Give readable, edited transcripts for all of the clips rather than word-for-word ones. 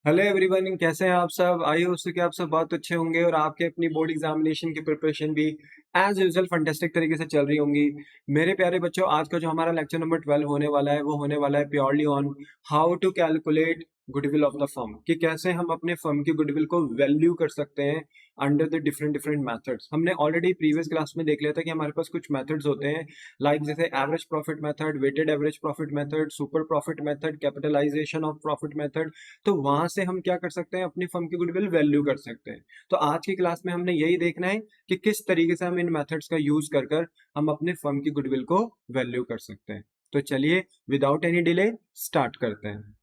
Hello everyone, कैसे हैं आप सब। आई होप कि आप सब बहुत अच्छे होंगे और आपके अपनी बोर्ड एग्जामिनेशन की प्रिपरेशन भी एज यूजुअल फंटेस्टिक तरीके से चल रही होंगी। मेरे प्यारे बच्चों, आज का जो हमारा लेक्चर नंबर 12 होने वाला है वो होने वाला है purely on how to calculate goodwill of the firm, कि कैसे हम अपने फर्म की गुडविल को वैल्यू कर सकते हैं under the different different methods. हमने ऑलरेडी प्रीवियस क्लास में देख लिया था कि हमारे पास कुछ मेथड्स होते हैं, लाइक जैसे average profit method, weighted average profit method, super profit method, capitalisation of profit method. तो वहां से हम क्या कर सकते हैं, अपनी फर्म की गुडविल वैल्यू कर सकते हैं। तो आज की क्लास में हमने यही देखना है कि किस तरीके से हम इन मेथड्स का यूज कर कर हम अपने फर्म की गुडविल को वैल्यू कर सकते हैं। तो चलिए विदाउट एनी डिले स्टार्ट करते हैं।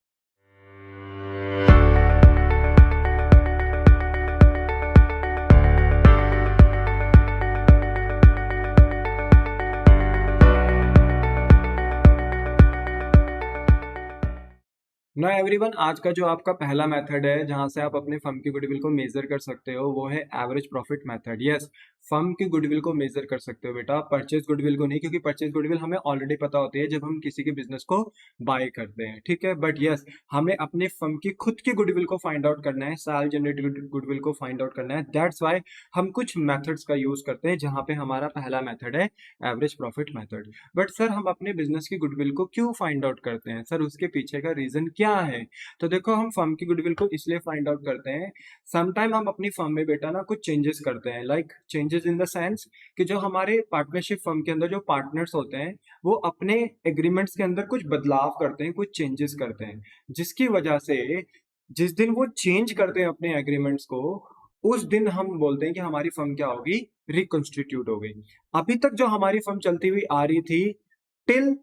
नो एवरीवन, आज का जो आपका पहला मेथड है जहां से आप अपने फर्म की गुडविल को मेजर कर सकते हो वो है average profit method. Yes, firm की गुडविल को मेजर कर सकते हो बेटा, परचेज गुडविल को नहीं, क्योंकि परचेज गुडविल हमें ऑलरेडी पता होती है जब हम किसी के बिजनेस को बाय करते हैं, ठीक है। बट यस, हमें अपने फर्म की खुद की गुडविल को फाइंड आउट करना है, सेल्फ जनरेटेड गुडविल को फाइंड आउट करना है। दैट्स वाई हम कुछ मेथड्स का यूज करते हैं, जहां पे हमारा पहला मेथड है average profit method. But sir, हम अपने बिजनेस की गुडविल को क्यों फाइंड आउट करते हैं सर, उसके पीछे का रीजन क्या है? तो देखो, हम फर्म की गुडविल को इसलिए फाइंड आउट करते हैं, समटाइम हम अपनी फर्म में बेटा ना कुछ चेंजेस करते हैं, like changes in the sense कि जो हमारे पार्टनरशिप फर्म के अंदर जो पार्टनर्स होते हैं वो अपने एग्रीमेंट्स के अंदर कुछ बदलाव करते हैं, कुछ चेंजेस करते हैं, जिसकी वजह से जिस दिन वो चेंज करते हैं अपने एग्रीमेंट्स को, उस दिन हम बोलते हैं कि हमारी फर्म क्या होगी, रिकॉन्स्टिट्यूट हो गई। अभी तक जो हमारी फर्म चलती हुई आ रही थी, टिल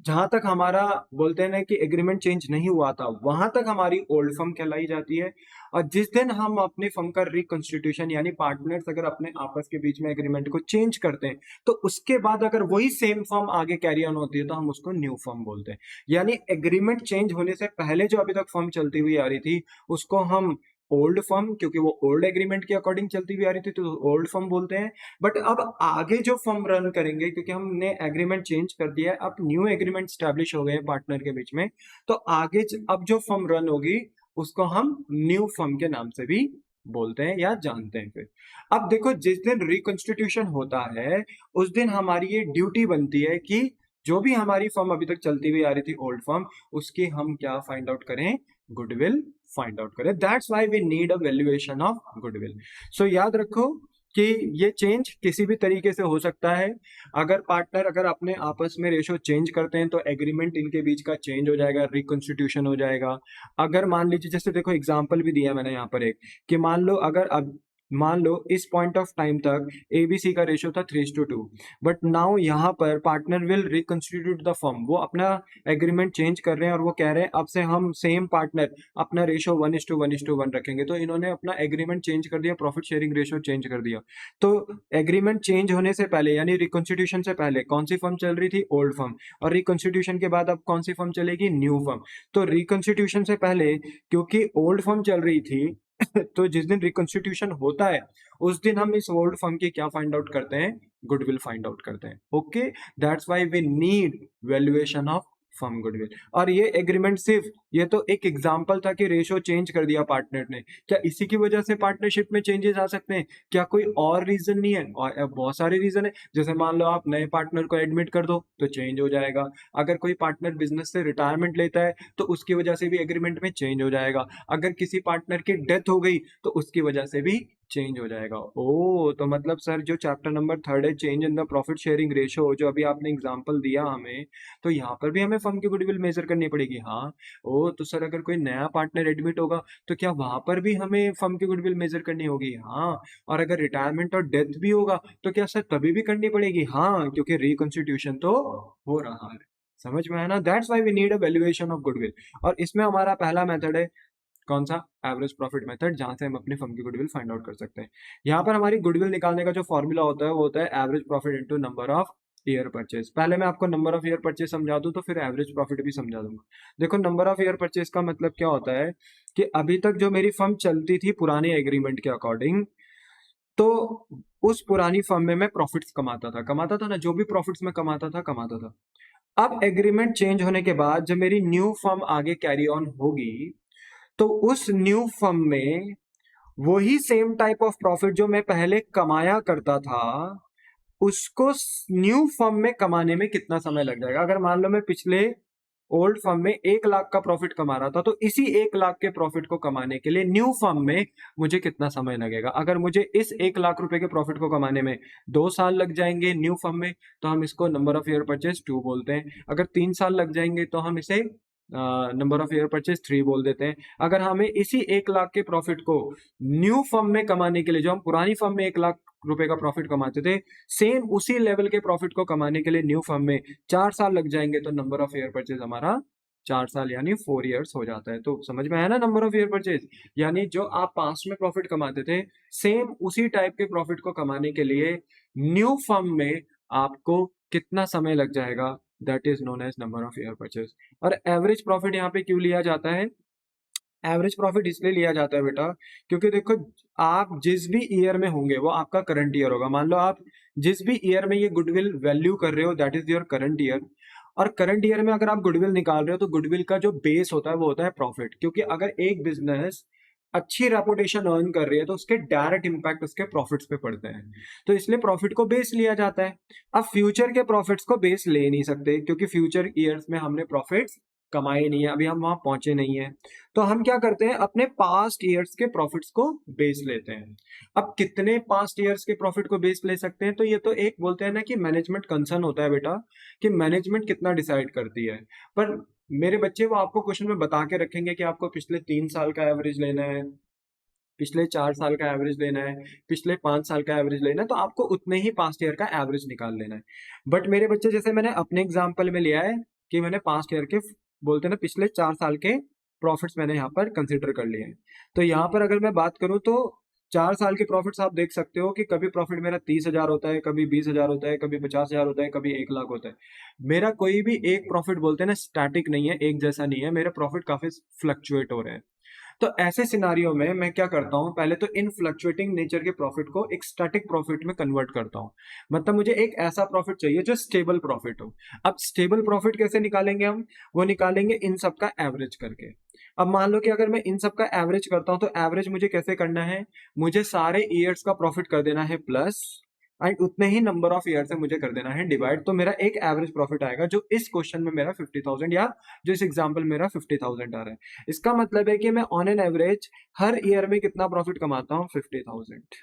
जहां तक हमारा बोलते हैं ना कि एग्रीमेंट चेंज नहीं हुआ था, वहां तक हमारी ओल्ड फर्म कहलाई जाती है। और जिस दिन हम अपने फर्म का रिकॉन्स्टिट्यूशन यानी पार्टनर्स अगर अपने आपस के बीच में एग्रीमेंट को चेंज करते हैं, तो उसके बाद अगर वही सेम फर्म आगे कैरी ऑन होती है तो हम उसको न्यू फर्म बोलते हैं। यानी एग्रीमेंट चेंज होने से पहले जो अभी तक फर्म चलती हुई आ रही थी उसको हम ओल्ड फर्म, क्योंकि वो ओल्ड एग्रीमेंट के अकॉर्डिंग चलती हुई आ रही थी तो ओल्ड फर्म बोलते हैं। बट अब आगे जो फर्म रन करेंगे, क्योंकि हमने एग्रीमेंट चेंज कर दिया है, अब न्यू एग्रीमेंट स्टैब्लिश हो गए हैं पार्टनर के बीच में, तो आगे अब जो फर्म रन होगी उसको हम न्यू फर्म के नाम से भी बोलते हैं या जानते हैं। फिर अब देखो, जिस दिन रिकॉन्स्टिट्यूशन होता है उस दिन हमारी ये ड्यूटी बनती है कि जो भी हमारी फर्म अभी तक चलती हुई आ रही थी ओल्ड फर्म, उसकी हम क्या फाइंड आउट करें, गुडविल फाइंड आउट करें। That's why we need a valuation of goodwill. So याद रखो कि ये चेंज किसी भी तरीके से हो सकता है। अगर पार्टनर अगर अपने आपस में रेशो चेंज करते हैं तो एग्रीमेंट इनके बीच का चेंज हो जाएगा, रिकॉन्स्टिट्यूशन हो जाएगा। अगर मान लीजिए, जैसे देखो एग्जांपल भी दिया मैंने यहाँ पर एक, कि मान लो इस पॉइंट ऑफ टाइम तक एबीसी का रेशियो था 3:2, बट नाउ यहाँ पर partner will reconstitute the firm, वो अपना एग्रीमेंट चेंज कर रहे हैं और वो कह रहे हैं अब से हम सेम पार्टनर अपना रेशियो 1:1:1 रखेंगे। तो इन्होंने अपना एग्रीमेंट चेंज कर दिया, प्रॉफिट शेयरिंग रेशियो चेंज कर दिया। तो एग्रीमेंट चेंज होने से पहले यानी रिकॉन्स्टिट्यूशन से पहले कौन सी फर्म चल रही थी, ओल्ड फर्म, और रिकॉन्स्टिट्यूशन के बाद अब कौन सी फर्म चलेगी, न्यू फर्म। तो रिकॉन्स्टिट्यूशन से पहले क्योंकि ओल्ड फर्म चल रही थी तो जिस दिन रिकॉन्स्टिट्यूशन होता है उस दिन हम इस ओल्ड फर्म की क्या फाइंड आउट करते हैं, गुडविल फाइंड आउट करते हैं। Okay, that's why we need valuation of firm goodwill. और ये एग्रीमेंट सिर्फ, ये तो एक एग्जांपल था कि रेशो चेंज कर दिया पार्टनर ने, क्या इसी की वजह से पार्टनरशिप में चेंजेस आ सकते हैं? क्या कोई और रीजन नहीं है? और बहुत सारे रीजन है। जैसे मान लो आप नए पार्टनर को एडमिट कर दो तो चेंज हो जाएगा। अगर कोई पार्टनर बिजनेस से रिटायरमेंट लेता है तो उसकी वजह से भी एग्रीमेंट में चेंज हो जाएगा। अगर किसी पार्टनर की डेथ हो गई तो उसकी वजह से भी चेंज हो जाएगा। ओ, तो मतलब सर जो चैप्टर नंबर 3 है, change in the profit sharing ratio, जो अभी आपने एग्जांपल दिया हमें, तो यहाँ पर भी हमें फर्म की गुडविल मेजर करनी पड़ेगी। हाँ। ओ, तो सर अगर कोई नया पार्टनर एडमिट होगा तो क्या वहां पर भी हमें फर्म की गुडविल मेजर करनी होगी? हाँ। और अगर रिटायरमेंट और डेथ भी होगा तो क्या सर तभी भी करनी पड़ेगी? हाँ, क्योंकि रिकॉन्स्टिट्यूशन तो हो रहा है। समझ में आया ना? That's why we need a valuation of goodwill. और इसमें हमारा पहला मेथड है कौन सा, एवरेज प्रॉफिट मेथड, जहां से हम अपनी फर्म की गुडविल फाइंड आउट कर सकते हैं। यहाँ पर हमारी गुडविल निकालने का जो फॉर्मूला होता है वो होता है average profit into number of year purchase. पहले मैं आपको नंबर ऑफ ईयर परचेज समझा दूं तो फिर एवरेज प्रॉफिट भी समझा दूंगा। देखो, नंबर ऑफ ईयर परचेज का मतलब क्या होता है कि अभी तक जो मेरी फर्म चलती थी पुराने एग्रीमेंट के अकॉर्डिंग, तो उस पुरानी फर्म में मैं प्रॉफिट्स कमाता था ना, जो भी प्रॉफिट्स में कमाता था। अब एग्रीमेंट चेंज होने के बाद जब मेरी न्यू फर्म आगे कैरी ऑन होगी तो उस न्यू फर्म में वही सेम टाइप ऑफ प्रॉफिट जो मैं पहले कमाया करता था, उसको न्यू फर्म में कमाने में कितना समय लग जाएगा। अगर मान लो मैं पिछले ओल्ड फर्म में 1 लाख का प्रॉफिट कमा रहा था, तो इसी 1 लाख के प्रॉफिट को कमाने के लिए न्यू फर्म में मुझे कितना समय लगेगा। अगर मुझे इस 1 लाख रुपए के प्रॉफिट को कमाने में 2 साल लग जाएंगे न्यू फर्म में, तो हम इसको नंबर ऑफ ईयर परचेज 2 बोलते हैं। अगर 3 साल लग जाएंगे तो हम इसे नंबर ऑफ ईयर परचेज 3 बोल देते हैं। अगर हमें इसी 1 लाख के प्रॉफिट को न्यू फर्म में कमाने के लिए, जो हम पुरानी फर्म में 1 लाख रुपए का प्रॉफिट कमाते थे, सेम उसी लेवल के प्रॉफिट को कमाने के लिए न्यू फर्म में 4 साल लग जाएंगे, तो नंबर ऑफ ईयर परचेज हमारा 4 साल यानी 4 ईयर्स हो जाता है। तो समझ में आया ना नंबर ऑफ ईयर परचेज। यानी जो आप पास्ट में प्रॉफिट कमाते थे, सेम उसी टाइप के प्रॉफिट को कमाने के लिए न्यू फर्म में आपको कितना समय लग जाएगा, that is known as number of year purchase. और एवरेज प्रॉफिट यहाँ पे क्यों लिया जाता है? एवरेज प्रॉफिट इसलिए लिया जाता है बेटा, क्योंकि देखो आप जिस भी ईयर में होंगे वो आपका करंट ईयर होगा। मान लो आप जिस भी ईयर में ये गुडविल वैल्यू कर रहे हो, that is your current year. और करंट ईयर में अगर आप गुडविल निकाल रहे हो, तो गुडविल का जो बेस होता है वो होता है प्रॉफिट। क्योंकि अगर एक बिजनेस अच्छी रेपुटेशन अर्न कर रही है, तो उसके डायरेक्ट इंपैक्ट उसके प्रॉफिट्स पे पड़ते हैं। तो इसलिए प्रॉफिट को बेस लिया जाता है। अब फ्यूचर के प्रॉफिट्स को बेस ले नहीं सकते, क्योंकि फ्यूचर ईयर्स में हमने प्रॉफिट्स कमाए नहीं है, अभी हम वहां पहुंचे नहीं है। तो हम क्या करते हैं, अपने पास्ट ईयर्स के प्रॉफिट्स को बेस लेते हैं। अब कितने पास्ट ईयर्स के प्रॉफिट को बेस ले सकते हैं, तो ये तो एक बोलते हैं ना कि मैनेजमेंट कंसर्न होता है बेटा, कि मैनेजमेंट कितना डिसाइड करती है। पर मेरे बच्चे वो आपको क्वेश्चन में बता के रखेंगे कि आपको पिछले 3 साल का एवरेज लेना है, पिछले 4 साल का एवरेज लेना है, पिछले 5 साल का एवरेज लेना है, तो आपको उतने ही पास्ट ईयर का एवरेज निकाल लेना है। बट मेरे बच्चे, जैसे मैंने अपने एग्जाम्पल में लिया है कि मैंने पास्ट ईयर के, बोलते हैं ना, पिछले 4 साल के प्रॉफिट्स मैंने यहाँ पर कंसिडर कर लिए हैं। तो यहाँ पर अगर मैं बात करूँ, तो 4 साल के प्रॉफिट्स आप देख सकते हो कि कभी प्रॉफिट मेरा 30,000 होता है, कभी 20,000 होता है, कभी 50,000 होता है, कभी 1 लाख होता है। मेरा कोई भी एक प्रॉफिट, बोलते हैं ना, स्टैटिक नहीं है, एक जैसा नहीं है। मेरा प्रॉफिट काफी फ्लक्चुएट हो रहे हैं। तो ऐसे सिनारियो में मैं क्या करता हूं, पहले तो इन फ्लक्चुएटिंग नेचर के प्रॉफिट को एक स्टैटिक प्रॉफिट में कन्वर्ट करता हूं। मतलब मुझे एक ऐसा प्रॉफिट चाहिए जो स्टेबल प्रॉफिट हो। अब स्टेबल प्रॉफिट कैसे निकालेंगे हम? वो निकालेंगे इन सब का एवरेज करके। अब मान लो कि अगर मैं इन सब का एवरेज करता हूं, तो एवरेज मुझे कैसे करना है, मुझे सारे ईयर्स का प्रॉफिट कर देना है प्लस, एंड उतने ही नंबर ऑफ ईयर से मुझे कर देना है डिवाइड। तो मेरा एक एवरेज प्रॉफिट आएगा, जो इस क्वेश्चन में मेरा 50,000, या जो इस एग्जांपल मेरा 50,000 आ रहा है। इसका मतलब है कि मैं on an average her year में कितना प्रॉफिट कमाता हूँ, 50,000।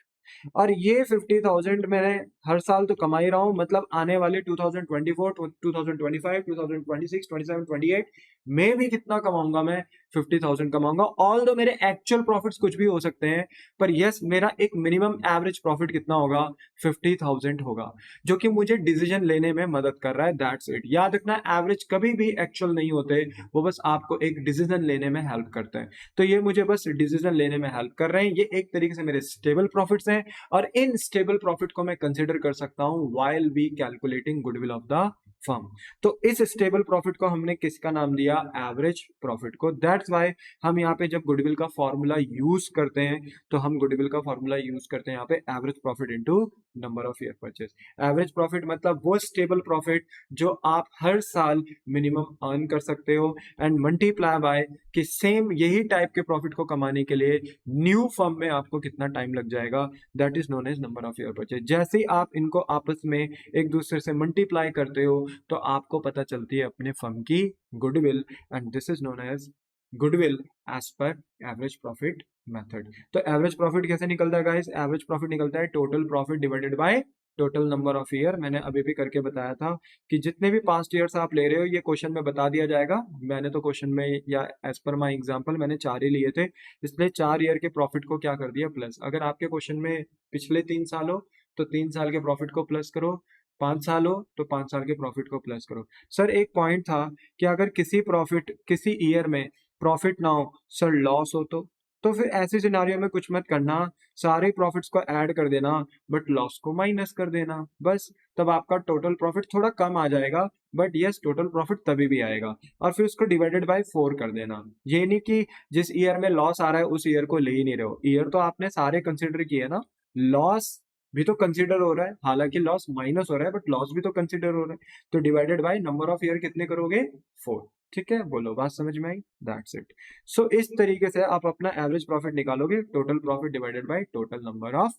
और ये 50,000 मैंने हर साल तो कमा ही रहा हूं, मतलब आने वाले 2024, 2025, 2026, 27, 28 में भी कितना कमाऊंगा मैं, 50,000 कमाऊंगा। ऑल दो मेरे एक्चुअल प्रॉफिट्स कुछ भी हो सकते हैं, पर यस, मेरा एक मिनिमम एवरेज प्रॉफिट कितना होगा, 50,000 होगा, जो कि मुझे डिसीजन लेने में मदद कर रहा है। That's it. याद रखना, एवरेज कभी भी एक्चुअल नहीं होते, वो बस आपको एक डिसीजन लेने में हेल्प करते हैं। तो ये मुझे बस डिसीजन लेने में हेल्प कर रहे हैं। ये एक तरीके से मेरे स्टेबल प्रॉफिट्स हैं, और इन स्टेबल प्रॉफिट को मैं कंसीडर कर सकता हूं while be calculating goodwill of the firm. तो इस स्टेबल प्रॉफिट को हमने किसका नाम दिया, एवरेज प्रॉफिट को। दैट्स वाई हम यहाँ पे जब गुडविल का फॉर्मूला यूज करते हैं, तो हम गुडविल का फॉर्मूला यूज करते हैं यहाँ पे average profit into number of year purchase. Average profit मतलब वो स्टेबल प्रॉफिट जो आप हर साल मिनिमम अर्न कर सकते हो, एंड मल्टीप्लाई बाय कि सेम यही टाइप के प्रॉफिट को कमाने के लिए न्यू फर्म में आपको कितना टाइम लग जाएगा, that is known as number of year purchase. जैसे ही आप इनको आपस में एक दूसरे से मल्टीप्लाई करते हो, तो आपको पता चलती है अपने फर्म की goodwill, and this is known as goodwill as per average profit method. तो एवरेज प्रॉफिट कैसे निकलता है गाइस? एवरेज प्रॉफिट निकलता है total profit divided by total number of year. मैंने अभी भी करके बताया था कि जितने भी पास्ट ईयर्स आप ले रहे हो, ये क्वेश्चन में बता दिया जाएगा। मैंने तो क्वेश्चन में, या एज पर माय एग्जांपल, मैंने 4 ही लिए थे, इसलिए 4 ईयर के प्रॉफिट को क्या कर दिया, प्लस। अगर आपके क्वेश्चन में पिछले 3 साल हो, तो 3 साल के प्रॉफिट को प्लस करो, 5 साल हो तो 5 साल के प्रॉफिट को प्लस करो। सर एक पॉइंट था कि अगर किसी ईयर में प्रॉफिट ना हो, सर लॉस हो, तो फिर ऐसे सिनारियो में कुछ मत करना, सारे प्रॉफिट्स को ऐड कर देना, बट लॉस को माइनस कर देना, बस। तब आपका टोटल प्रॉफिट थोड़ा कम आ जाएगा, बट यस, टोटल प्रॉफिट तभी भी आएगा। और फिर उसको डिवाइडेड बाय 4 कर देना। ये नहीं कि जिस ईयर में लॉस आ रहा है उस ईयर को ले ही नहीं रहे हो, ईयर तो आपने सारे कंसिडर किए ना, लॉस भी तो कंसिडर हो रहा है, हालांकि लॉस माइनस हो रहा है, बट लॉस भी तो कंसिडर हो रहा है। तो divided by number of year कितने करोगे, 4। ठीक है, बोलो बात समझ में आई? That's it. सो इस तरीके से आप अपना एवरेज प्रॉफिट निकालोगे, total profit divided by total number of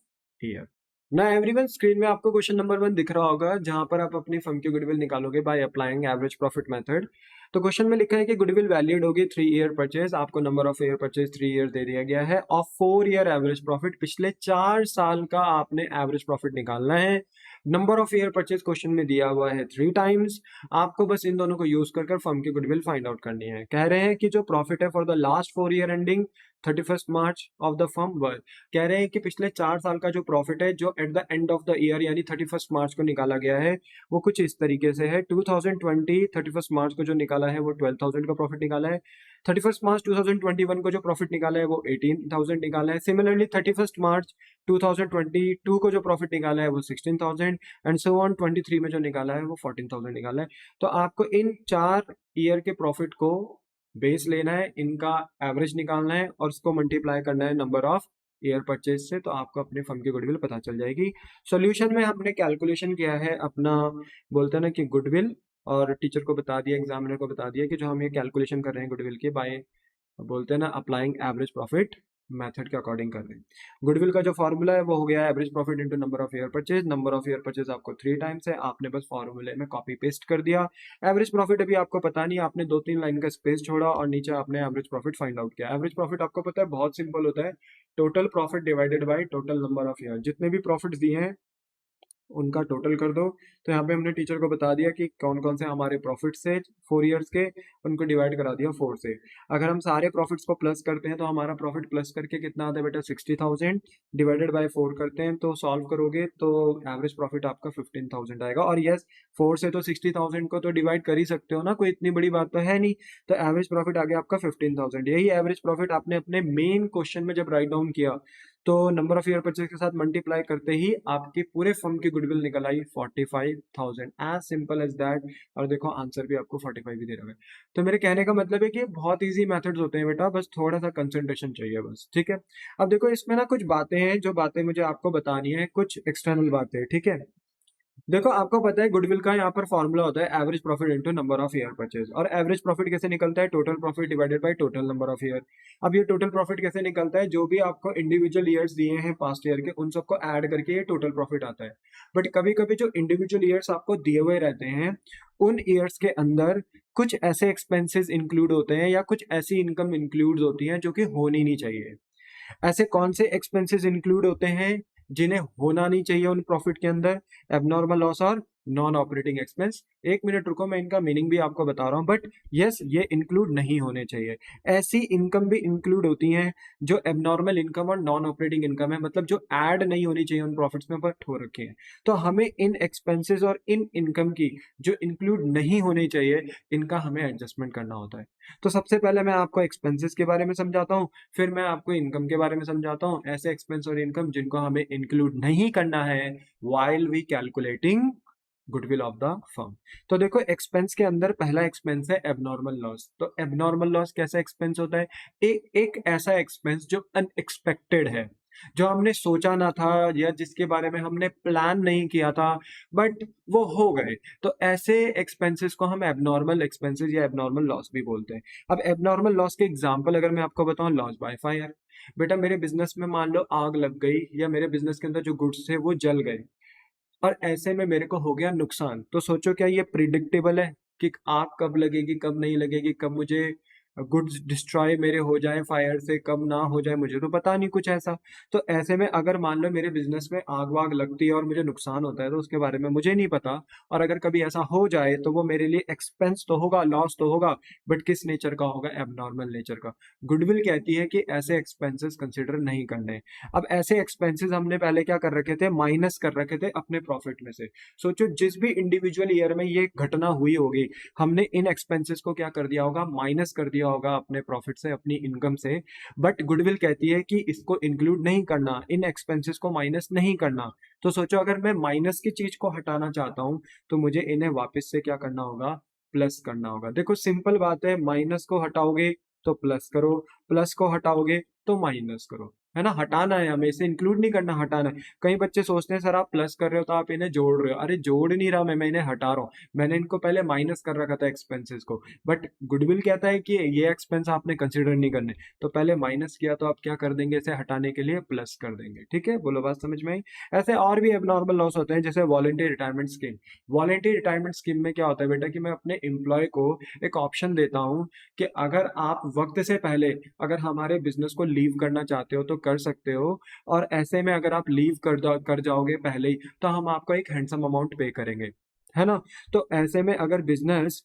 year. ना एवरीवन, स्क्रीन में आपको क्वेश्चन नंबर 1 दिख रहा होगा, जहां पर आप अपनी फर्म की गुडविल निकालोगे by applying average profit method. तो क्वेश्चन में लिखा है कि गुडविल वैलिड होगी 3 ईयर परचेज, आपको number of year purchase 3 year दे दिया गया है, और 4 ईयर एवरेज प्रॉफिट, पिछले 4 साल का आपने एवरेज प्रॉफिट निकालना है। Number of year purchase question में दिया हुआ है 3 टाइम्स। आपको बस इन दोनों को यूज कर फर्म की गुडविल फाइंड आउट करनी है। कह रहे हैं कि जो प्रॉफिट है for the last 4 year ending 31 March of the firm, कह रहे हैं कि पिछले 4 साल का जो प्रॉफिट है जो at the end of the year यानी 31 मार्च को निकाला गया है, वो कुछ इस तरीके से है। 2020 31 मार्च को जो निकाला है वो 12,000 का प्रॉफिट निकाला है। 31 मार्च 2021 को जो प्रॉफिट निकाला है वो 18,000 निकाला है। सिमिलरली 31 मार्च 2022 को जो प्रॉफिट निकाला है वो 16,000, एंड सो ऑन 23 में जो निकाला है वो 14,000 निकाला है। तो आपको इन 4 ईयर के प्रॉफिट को बेस लेना है, इनका एवरेज निकालना है और उसको मल्टीप्लाई करना है नंबर ऑफ ईयर परचेज से, तो आपको अपने फर्म की गुडविल पता चल जाएगी। सॉल्यूशन में हमने कैलकुलेशन किया है अपना, बोलते हैं ना कि गुडविल, और टीचर को बता दिया, एग्जामिनर को बता दिया कि जो हम ये कैलकुलेशन कर रहे हैं गुडविल की बाय, बोलते हैं ना, अप्लाइंग एवरेज प्रॉफिट मेथड के अकॉर्डिंग कर रहे हैं। गुडविल का जो फॉर्मूला है वो हो गया average profit into number of year purchase. Number of year purchase आपको 3 टाइम्स है, आपने बस फॉर्मूले में कॉपी पेस्ट कर दिया। एवरेज प्रॉफिट अभी आपको पता नहीं, आपने 2-3 लाइन का स्पेस छोड़ा और नीचे आपने एवरेज प्रॉफिट फाइंड आउट किया। एवरेज प्रॉफिट आपको पता है बहुत सिंपल होता है, total profit divided by total number of year. जितने भी प्रॉफिट दिए हैं उनका टोटल कर दो। तो यहाँ पे हमने टीचर को बता दिया कि कौन कौन से हमारे प्रॉफिट्स है 4 ईयर्स के, उनको डिवाइड करा दिया 4 से। अगर हम सारे प्रॉफिट्स को प्लस करते हैं तो हमारा प्रॉफिट प्लस करके कितना आता है बेटा, 60,000 डिवाइडेड बाय 4 करते हैं तो सॉल्व करोगे तो एवरेज प्रॉफिट आपका 15,000 आएगा। और यस, 4 से तो 60,000 को तो डिवाइड कर ही सकते हो ना, कोई इतनी बड़ी बात तो है नहीं। तो एवरेज प्रॉफिट आ गया आपका 15,000। यही एवरेज प्रॉफिट आपने अपने मेन क्वेश्चन में जब राइट डाउन किया तो नंबर ऑफ ईयर परचेज के साथ मल्टीप्लाई करते ही आपकी पूरे फर्म की गुडविल निकल आई 45,000। As simple as that. और देखो आंसर भी आपको 45 ही दे रहा है। तो मेरे कहने का मतलब है कि बहुत इजी मेथड्स होते हैं बेटा, बस थोड़ा सा कंसंट्रेशन चाहिए बस, ठीक है। अब देखो इसमें ना कुछ बातें हैं, जो बातें मुझे आपको बतानी है, कुछ एक्सटर्नल बातें, ठीक है। देखो आपको पता है गुडविल का यहाँ पर फॉर्मूला होता है average profit into number of year purchase. और एवरेज प्रॉफिट कैसे निकलता है, total profit divided by total number of year. अब ये टोटल प्रॉफिट कैसे निकलता है, जो भी आपको इंडिविजुअल ईयर्स दिए हैं पास्ट ईयर के उन सबको ऐड करके ये टोटल प्रॉफिट आता है। बट कभी कभी जो इंडिविजुअल ईयर्स आपको दिए हुए रहते हैं उन ईयर्स के अंदर कुछ ऐसे एक्सपेंसेस इंक्लूड होते हैं या कुछ ऐसी इनकम इंक्लूड होती है जो कि होनी नहीं चाहिए। ऐसे कौन से एक्सपेंसेस इंक्लूड होते हैं जिन्हें होना नहीं चाहिए उन प्रॉफिट के अंदर, एबनॉर्मल लॉस और नॉन ऑपरेटिंग एक्सपेंस। 1 मिनट रुको, मैं इनका मीनिंग भी आपको बता रहा हूं, बट यस ये इंक्लूड नहीं होने चाहिए। ऐसी इनकम भी इंक्लूड होती हैं जो एबनॉर्मल इनकम और नॉन ऑपरेटिंग इनकम है, मतलब जो ऐड नहीं होनी चाहिए उन प्रॉफिट्स में बट हो रखे हैं। तो हमें इन एक्सपेंसेस और इन इनकम की जो इंक्लूड नहीं होनी चाहिए इनका हमें एडजस्टमेंट करना होता है। तो सबसे पहले मैं आपको एक्सपेंसेस के बारे में समझाता हूँ, फिर मैं आपको इनकम के बारे में समझाता हूँ, ऐसे एक्सपेंस और इनकम जिनको हमें इंक्लूड नहीं करना है while we calculating goodwill of the firm. तो देखो एक्सपेंस के अंदर पहला एक्सपेंस है एबनॉर्मल लॉस। तो एबनॉर्मल लॉस कैसा एक्सपेंस होता है, एक ऐसा एक्सपेंस जो अनएक्सपेक्टेड है, जो हमने सोचा ना था या जिसके बारे में हमने प्लान नहीं किया था बट वो हो गए। तो ऐसे एक्सपेंसेस को हम एबनॉर्मल एक्सपेंसेस या एबनॉर्मल लॉस भी बोलते हैं। अब एबनॉर्मल लॉस के एग्जांपल अगर मैं आपको बताऊं, लॉस बाय फायर। बेटा मेरे बिजनेस में मान लो आग लग गई या मेरे बिजनेस के अंदर जो गुड्स थे वो जल गए और ऐसे में मेरे को हो गया नुकसान। तो सोचो क्या ये प्रिडिक्टेबल है कि आग कब लगेगी कब नहीं लगेगी, कब मुझे गुड्स डिस्ट्रॉय मेरे हो जाए फायर से, कब ना हो जाए, मुझे तो पता नहीं कुछ ऐसा। तो ऐसे में अगर मान लो मेरे बिजनेस में आग वाग लगती है और मुझे नुकसान होता है तो उसके बारे में मुझे नहीं पता, और अगर कभी ऐसा हो जाए तो वो मेरे लिए एक्सपेंस तो होगा, लॉस तो होगा, बट किस नेचर का होगा, एबनॉर्मल नेचर का। गुडविल कहती है कि ऐसे एक्सपेंसेस कंसिडर नहीं करने। अब ऐसे एक्सपेंसेस हमने पहले क्या कर रखे थे, माइनस कर रखे थे अपने प्रॉफिट में से। सोचो जिस भी इंडिविजुअल ईयर में ये घटना हुई होगी हमने इन एक्सपेंसेस को क्या कर दिया होगा, माइनस कर दिया होगा अपने प्रॉफिट से, अपनी इनकम से। बट गुडविल कहती है कि इसको इंक्लूड नहीं करना, इन एक्सपेंसेस को माइनस नहीं करना। तो सोचो अगर मैं माइनस की चीज को हटाना चाहता हूं तो मुझे इन्हें वापस से क्या करना होगा, प्लस करना होगा। देखो सिंपल बात है, माइनस को हटाओगे तो प्लस करो, प्लस को हटाओगे तो माइनस करो। है ना, हटाना है हमें, इसे इंक्लूड नहीं करना, हटाना है। कई बच्चे सोचते हैं सर आप प्लस कर रहे हो तो आप इन्हें जोड़ रहे हो, अरे जोड़ नहीं रहा मैं इन्हें हटा रहा हूँ। मैंने इनको पहले माइनस कर रखा था एक्सपेंसेस को, बट गुडविल कहता है कि ये एक्सपेंस आपने कंसिडर नहीं करने, तो पहले माइनस किया तो आप क्या कर देंगे, इसे हटाने के लिए प्लस कर देंगे। ठीक है, बोलो बात समझ में आई। ऐसे और भी एबनॉर्मल लॉस होते हैं, जैसे voluntary retirement scheme. Voluntary retirement scheme में क्या होता है बेटा कि मैं अपने एम्प्लॉय को एक ऑप्शन देता हूँ कि अगर आप वक्त से पहले अगर हमारे बिजनेस को लीव करना चाहते हो तो कर सकते हो, और ऐसे में अगर आप लीव कर जाओगे पहले ही तो हम आपको एक हैंडसम अमाउंट पे करेंगे, है ना। तो ऐसे में अगर बिजनेस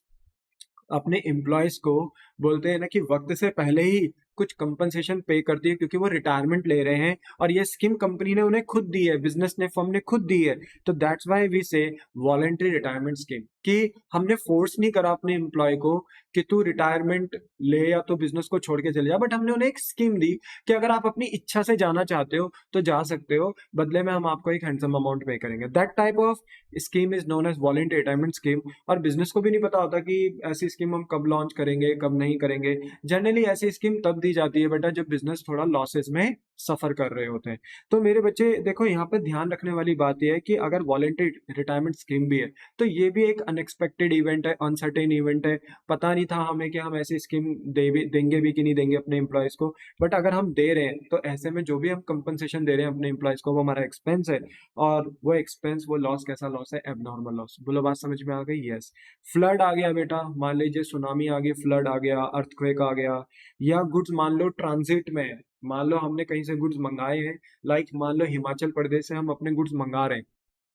अपने एम्प्लॉयज को बोलते हैं ना कि वक्त से पहले ही कुछ कंपनसेशन पे करती है क्योंकि वो रिटायरमेंट ले रहे हैं, और ये स्कीम कंपनी ने उन्हें खुद दी है, बिजनेस ने, फर्म ने खुद दी है, तो दैट्स व्हाई वी से वॉलंटरी रिटायरमेंट स्कीम, कि हमने फोर्स नहीं करा अपने एम्प्लॉय को कि तू रिटायरमेंट ले या तो बिजनेस को छोड़ के चले जा, बट हमने उन्हें एक स्कीम दी कि अगर आप अपनी इच्छा से जाना चाहते हो तो जा सकते हो, बदले में हम आपको एक हैंडसम अमाउंट पे करेंगे। That type of scheme is known as voluntary retirement scheme. और बिजनेस को भी नहीं पता होता कि ऐसी स्कीम हम कब लॉन्च करेंगे कब नहीं करेंगे। जनरली ऐसी स्कीम तब दी जाती है बेटा जब बिजनेस थोड़ा लॉसेस में सफर कर रहे होते हैं। तो मेरे बच्चे देखो, यहाँ पे ध्यान रखने वाली बात यह है कि अगर वॉलंटरी रिटायरमेंट स्कीम भी है तो ये भी एक अनएक्सपेक्टेड इवेंट है, अनसर्टेन इवेंट है। पता नहीं था हमें कि हम ऐसी स्कीम देंगे भी कि नहीं देंगे अपने एम्प्लॉयज को, बट अगर हम दे रहे हैं तो ऐसे में जो भी हम कंपनसेशन दे रहे हैं अपने एम्प्लॉयज को वो हमारा एक्सपेंस है, और वो एक्सपेंस, वो लॉस कैसा लॉस है, एबनॉर्मल लॉस। बोलो बात समझ में आ गई? यस। फ्लड आ गया बेटा, मान लीजिए सुनामी आ गई, फ्लड आ गया, अर्थक्वेक आ गया, या गुड्स मान लो ट्रांजिट में है, मान लो हमने कहीं से गुड्स मंगाए हैं, लाइक मान लो हिमाचल प्रदेश से हम अपने गुड्स मंगा रहे हैं,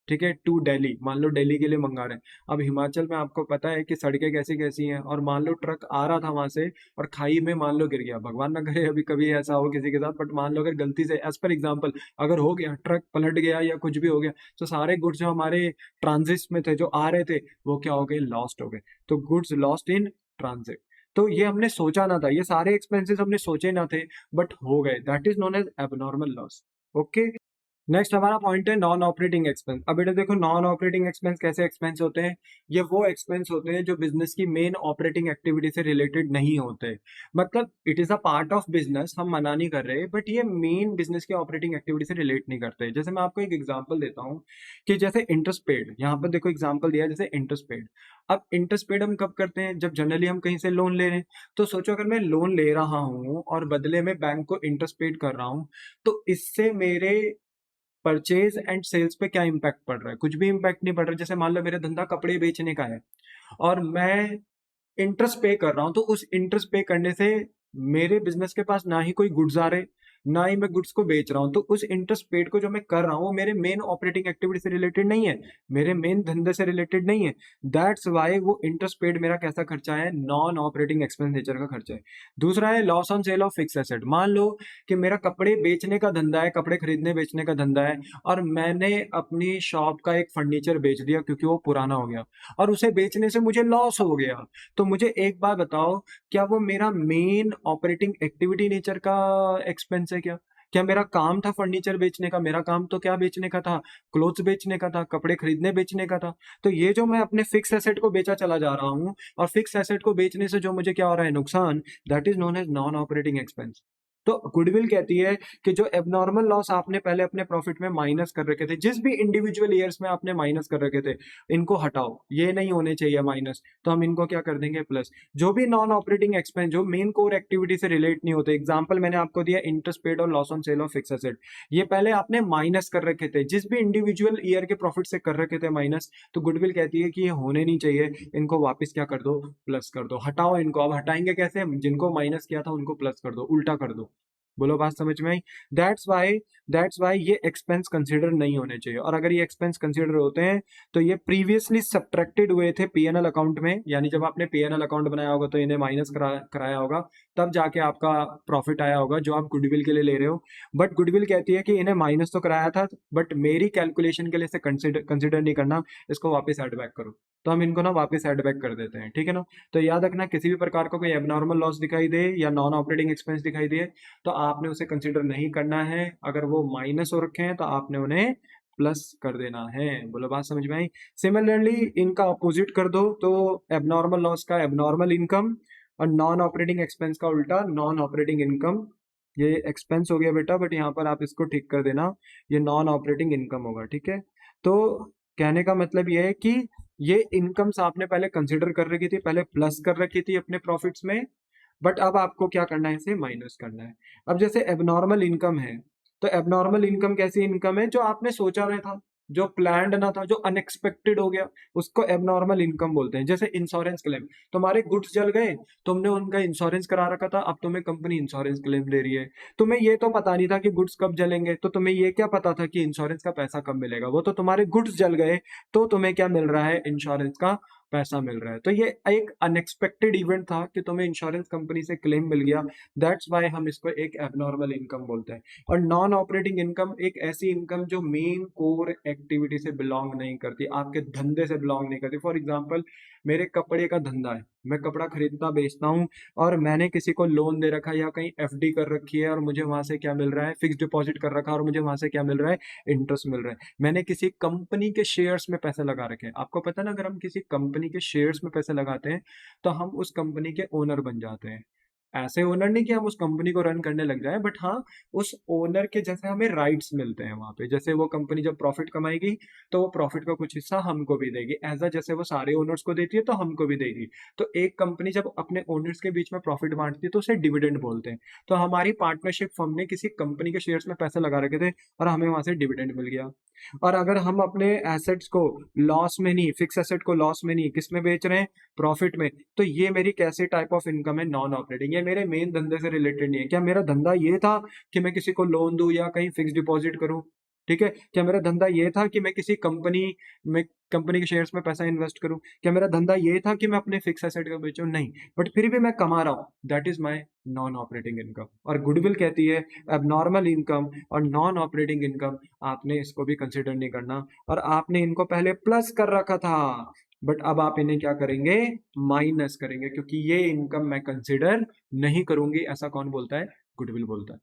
ठीक है, टू दिल्ली, मान लो दिल्ली के लिए मंगा रहे हैं। अब हिमाचल में आपको पता है कि सड़कें कैसी कैसी हैं, और मान लो ट्रक आ रहा था वहां से और खाई में मान लो गिर गया, भगवान ना करे अभी कभी ऐसा हो किसी के साथ, बट मान लो अगर गलती से, एज पर एग्जाम्पल, अगर हो गया, ट्रक पलट गया या कुछ भी हो गया, तो सारे गुड्स जो हमारे ट्रांजिट में थे, जो आ रहे थे, वो क्या हो गए, लॉस्ट हो गए। तो गुड्स लॉस्ट इन ट्रांजिट। तो ये हमने सोचा ना था, ये सारे एक्सपेंसेस हमने सोचे ना थे, बट हो गए, that is known as abnormal loss. Okay. Next हमारा पॉइंट है नॉन ऑपरेटिंग एक्सपेंस। अब बेटा देखो, नॉन ऑपरेटिंग एक्सपेंस कैसे एक्सपेंस होते हैं, ये वो एक्सपेंस होते हैं जो बिजनेस की मेन ऑपरेटिंग एक्टिविटी से रिलेटेड नहीं होते। मतलब it is a part of business, हम मना नहीं कर रहे, बट ये मेन बिजनेस की ऑपरेटिंग एक्टिविटी से रिलेट नहीं करते। जैसे मैं आपको एक एग्जांपल देता हूँ कि जैसे इंटरेस्ट पेड, यहाँ पर देखो एग्जांपल दिया है जैसे इंटरेस्ट पेड। अब इंटरेस्ट पेड हम कब करते हैं, जब जनरली हम कहीं से लोन ले रहे हैं। तो सोचो अगर मैं लोन ले रहा हूँ और बदले में बैंक को इंटरेस्ट पेड कर रहा हूँ, तो इससे मेरे परचेज एंड सेल्स पे क्या इम्पैक्ट पड़ रहा है, कुछ भी इम्पैक्ट नहीं पड़ रहा है। जैसे मान लो मेरा धंधा कपड़े बेचने का है और मैं इंटरेस्ट पे कर रहा हूं, तो उस इंटरेस्ट पे करने से मेरे बिजनेस के पास ना ही कोई गुड्स आ रहे, ना ही मैं गुड्स को बेच रहा हूं, तो उस इंटरेस्ट पेड को जो मैं कर रहा हूं वो मेरे मेन ऑपरेटिंग एक्टिविटी से रिलेटेड नहीं है, मेरे मेन धंधे से रिलेटेड नहीं है। दैट्स वाई वो इंटरेस्ट पेड मेरा कैसा खर्चा है, नॉन ऑपरेटिंग एक्सपेंस नेचर का खर्चा है। दूसरा है loss on sale of fix asset. मान लो कि मेरा कपड़े बेचने का धंधा है, कपड़े खरीदने बेचने का धंधा है, और मैंने अपनी शॉप का एक फर्नीचर बेच दिया क्योंकि वो पुराना हो गया, और उसे बेचने से मुझे लॉस हो गया। तो मुझे एक बात बताओ, क्या वो मेरा मेन ऑपरेटिंग एक्टिविटी नेचर का एक्सपेंस है क्या? क्या मेरा काम था फर्नीचर बेचने का? मेरा काम तो क्या बेचने का था, क्लोथ्स बेचने का था, कपड़े खरीदने बेचने का था। तो ये जो मैं अपने फिक्स एसेट को बेचा चला जा रहा हूँ, और फिक्स एसेट को बेचने से जो मुझे क्या हो रहा है, नुकसान, that is known as non operating expense. तो गुडविल कहती है कि जो एबनॉर्मल लॉस आपने पहले अपने प्रॉफिट में माइनस कर रखे थे, जिस भी इंडिविजुअल ईयर्स में आपने माइनस कर रखे थे, इनको हटाओ, ये नहीं होने चाहिए माइनस, तो हम इनको क्या कर देंगे, प्लस। जो भी नॉन ऑपरेटिंग एक्सपेंस जो मेन कोर एक्टिविटी से रिलेट नहीं होते, एग्जांपल मैंने आपको दिया इंटरेस्ट पेड और loss on sale of fix asset, ये पहले आपने माइनस कर रखे थे, जिस भी इंडिविजुअल ईयर के प्रॉफिट से कर रखे थे माइनस, तो गुडविल कहती है कि ये होने नहीं चाहिए, इनको वापस क्या कर दो, प्लस कर दो, हटाओ इनको। अब हटाएंगे कैसे, जिनको माइनस किया था उनको प्लस कर दो, उल्टा कर दो। बोलो बात समझ में आई? दैट्स वाई ये एक्सपेंस कंसीडर नहीं होने चाहिए, और अगर ये एक्सपेंस कंसीडर होते हैं तो ये प्रीवियसली सब्ट्रैक्टेड हुए थे पीएनएल अकाउंट में, यानी जब आपने पीएनएल अकाउंट बनाया होगा तो इन्हें माइनस कराया होगा, तब जाके आपका प्रॉफिट आया होगा जो आप गुडविल के लिए ले रहे हो। बट गुडविल कहती है कि इन्हें माइनस तो कराया था, बट मेरी कैलकुलेशन के लिए इसे कंसिडर नहीं करना, इसको वापस एड बैक करो। तो हम इनको ना वापस एड बैक कर देते हैं, ठीक है ना। तो याद रखना, किसी भी प्रकार का कोई एबनॉर्मल लॉस दिखाई दे या नॉन ऑपरेटिंग एक्सपेंस दिखाई दे, तो आपने उसे कंसिडर नहीं करना है। अगर वो माइनस हो रखे हैं तो आपने उन्हें प्लस कर देना है। बोलो बात समझ में आई? सिमिलरली इनका अपोजिट कर दो, तो एबनॉर्मल लॉस का एबनॉर्मल इनकम, और नॉन ऑपरेटिंग एक्सपेंस का उल्टा नॉन ऑपरेटिंग इनकम, ये एक्सपेंस हो गया बेटा, बट यहाँ पर आप इसको ठीक कर देना, ये नॉन ऑपरेटिंग इनकम होगा, ठीक है। तो कहने का मतलब ये है कि ये इनकम्स आपने पहले कंसिडर कर रखी थी, पहले प्लस कर रखी थी अपने प्रॉफिट्स में, बट अब आपको क्या करना है, इसे माइनस करना है। अब जैसे एबनॉर्मल इनकम है, तो एबनॉर्मल इनकम कैसी इनकम है, जो आपने सोचा नहीं था, जो प्लान्ड ना था, जो अनएक्सपेक्टेड हो गया, उसको एबनॉर्मल इनकम बोलते हैं। जैसे इंश्योरेंस क्लेम, तुम्हारे गुड्स जल गए, तुमने उनका इंश्योरेंस करा रखा था, अब तुम्हें कंपनी इंश्योरेंस क्लेम दे रही है। तुम्हें ये तो पता नहीं था कि गुड्स कब जलेंगे, तो तुम्हें ये क्या पता था कि इंश्योरेंस का पैसा कब मिलेगा, वो तो तुम्हारे गुड्स जल गए, तो तुम्हें क्या मिल रहा है, इंश्योरेंस का पैसा मिल रहा है। तो ये एक अनएक्सपेक्टेड इवेंट था कि तुम्हें इंश्योरेंस कंपनी से क्लेम मिल गया, दैट्स वाई हम इसको एक एबनॉर्मल इनकम बोलते हैं। और नॉन ऑपरेटिंग इनकम एक ऐसी इनकम जो मेन कोर एक्टिविटी से बिलोंग नहीं करती, आपके धंधे से बिलोंग नहीं करती। फॉर एग्जाम्पल, मेरे कपड़े का धंधा है, मैं कपड़ा खरीदता बेचता हूँ, और मैंने किसी को लोन दे रखा है या कहीं एफडी कर रखी है, और मुझे वहां से क्या मिल रहा है, फिक्स डिपॉजिट कर रखा है, और मुझे वहां से क्या मिल रहा है, इंटरेस्ट मिल रहा है। मैंने किसी कंपनी के शेयर्स में पैसे लगा रखे हैं, आपको पता है ना, अगर हम किसी कंपनी के शेयर्स में पैसे लगाते हैं तो हम उस कंपनी के ओनर बन जाते हैं। ऐसे ओनर नहीं कि हम उस कंपनी को रन करने लग जाए, बट हाँ, उस ओनर के जैसे हमें राइट्स मिलते हैं वहां पे। जैसे वो कंपनी जब प्रॉफिट कमाएगी, तो वो प्रॉफिट का कुछ हिस्सा हमको भी देगी, एज अ जैसे वो सारे ओनर्स को देती है तो हमको भी देगी। तो एक कंपनी जब अपने ओनर्स के बीच में प्रॉफिट बांटती है तो उसे डिविडेंड बोलते हैं। तो हमारी पार्टनरशिप फर्म ने किसी कंपनी के शेयर्स में पैसे लगा रखे थे, और हमें वहां से डिविडेंड मिल गया। और अगर हम अपने एसेट्स को लॉस में नहीं, फिक्स एसेट को लॉस में नहीं, किस में बेच रहे हैं, प्रॉफिट में, तो ये मेरी कैसे टाइप ऑफ इनकम है, नॉन ऑपरेटिंग। ये मेरे मेन धंधे से रिलेटेड नहीं है। क्या मेरा धंधा ये था कि मैं किसी को लोन दूं या कहीं फिक्स डिपॉजिट करूं, ठीक है? क्या मेरा धंधा ये था कि मैं किसी कंपनी में, कंपनी के शेयर्स में पैसा इन्वेस्ट करूं? क्या मेरा धंधा ये था कि मैं अपने फिक्स एसेट को बेचूं? नहीं, बट फिर भी मैं कमा रहा हूं, that is my non operating income. और गुडविल कहती है एबनॉर्मल इनकम और नॉन ऑपरेटिंग इनकम, आपने इसको भी कंसिडर नहीं करना, और आपने इनको पहले प्लस कर रखा था, बट अब आप इन्हें क्या करेंगे, माइनस करेंगे, क्योंकि ये इनकम मैं कंसिडर नहीं करूंगी। ऐसा कौन बोलता है, गुडविल बोलता है,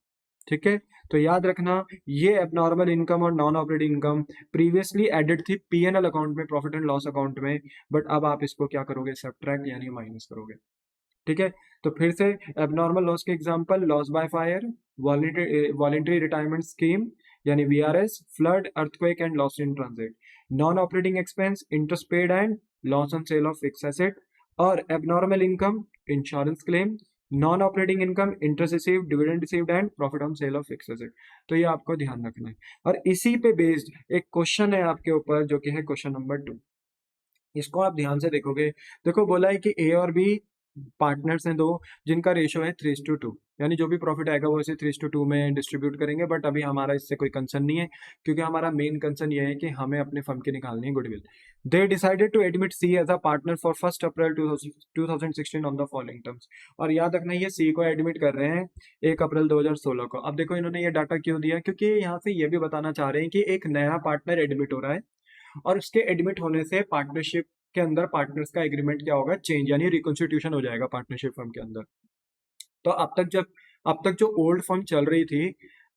ठीक है। तो याद रखना, ये एबनॉर्मल इनकम और non operating income previously added थी पीएनएल अकाउंट में, प्रॉफिट एंड लॉस अकाउंट में, बट अब आप इसको क्या करोगे, सब्ट्रैक्ट यानी माइनस करोगे, ठीक है। तो फिर से एबनॉर्मल लॉस के example, loss by fire, voluntary retirement scheme यानी VRS, flood, earthquake and loss in transit. Non operating expense, interest paid and loss on sale of fix asset. और abnormal income, insurance claim. Non operating income, interest received, dividend received and profit on sale of fix asset. तो ये आपको ध्यान रखना है। और इसी पे बेस्ड एक क्वेश्चन है आपके ऊपर, जो कि है क्वेश्चन नंबर 2। इसको आप ध्यान से देखोगे, देखो बोला है कि ए और बी पार्टनर्स हैं दो, जिनका रेशियो है 3:2, यानी जो भी प्रॉफिट आएगा वो इसे 3:2 में डिस्ट्रीब्यूट करेंगे। बट अभी हमारा इससे कोई कंसर्न नहीं है, क्योंकि हमारा मेन कंसर्न ये है कि हमें अपने फर्म की निकालनी है goodwill. They decided to admit C as a partner for 1 April 2016 on the following terms. और याद रखना, ये सी को एडमिट कर रहे हैं 1 अप्रैल 2016 को। अब देखो इन्होंने ये डाटा क्यों दिया, क्योंकि यहाँ से ये भी बताना चाह रहे हैं कि एक नया पार्टनर एडमिट हो रहा है, और उसके एडमिट होने से पार्टनरशिप के अंदर पार्टनर्स का एग्रीमेंट क्या होगा, चेंज, यानी रिकॉन्स्टिट्यूशन हो जाएगा पार्टनरशिप फर्म के अंदर। तो अब तक जो ओल्ड फर्म चल रही थी,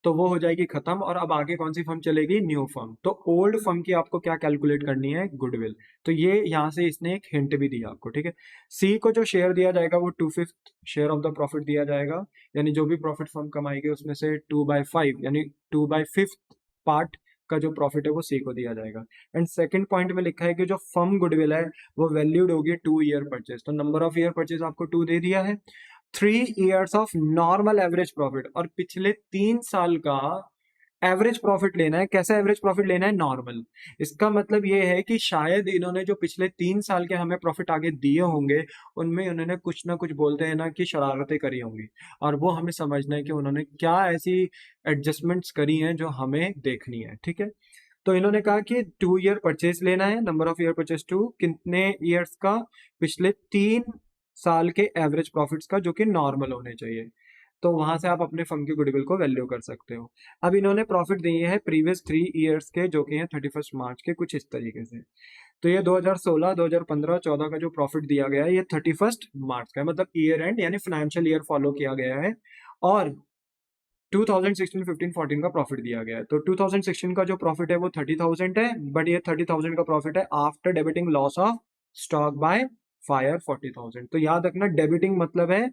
तो वो हो जाएगी खत्म, और अब आगे कौन सी फर्म चलेगी, न्यू फर्म। तो ओल्ड फर्म की आपको क्या कैलकुलेट करनी है, गुडविल। तो ये यहाँ से इसने एक हिंट भी दिया आपको, ठीक है। सी को जो शेयर दिया जाएगा वो 2/5 शेयर ऑफ द प्रॉफिट दिया जाएगा, यानी जो भी प्रॉफिट फर्म कमाएगी उसमें से 2/5 यानी 2/5 पार्ट का जो प्रॉफिट है वो सी को दिया जाएगा। एंड सेकंड पॉइंट में लिखा है कि जो फर्म गुडविल है वो वैल्यूड होगी 2 ईयर परचेज। तो नंबर ऑफ ईयर परचेज आपको 2 दे दिया है, 3 years of normal average profit, और पिछले 3 साल का एवरेज प्रॉफिट लेना है। कैसा एवरेज प्रॉफिट लेना है, नॉर्मल। इसका मतलब ये है कि शायद इन्होंने जो पिछले 3 साल के हमें प्रॉफिट आगे दिए होंगे, उनमें उन्होंने कुछ ना कुछ, बोलते हैं ना कि शरारतें करी होंगी, और वो हमें समझना है कि उन्होंने क्या ऐसी एडजस्टमेंट्स करी हैं जो हमें देखनी है, ठीक है। तो इन्होंने कहा कि 2 ईयर परचेज लेना है, नंबर ऑफ ईयर परचेज 2, कितने ईयर्स का, पिछले 3 साल के एवरेज प्रॉफिट्स का, जो कि नॉर्मल होने चाहिए। तो वहां से आप अपने फर्म की गुडविल को वैल्यू कर सकते हो। अब इन्होंने प्रॉफिट दिए हैं प्रीवियस 3 ईयर्स के, जो कि हैं 31 मार्च के, कुछ इस तरीके से। तो ये 2016, 2015, 14 का जो प्रॉफिट दिया गया है, ये 31 मार्च का है, मतलब ईयर एंड यानी फाइनेंशियल ईयर फॉलो किया गया है। और 2016, 15, 14 का प्रॉफिट दिया गया है। तो 2016 का जो प्रॉफिट है वो 30,000 है, बट ये 30,000 का प्रॉफिट है after debiting loss of stock by fire 40,000। तो याद रखना, डेबिटिंग मतलब है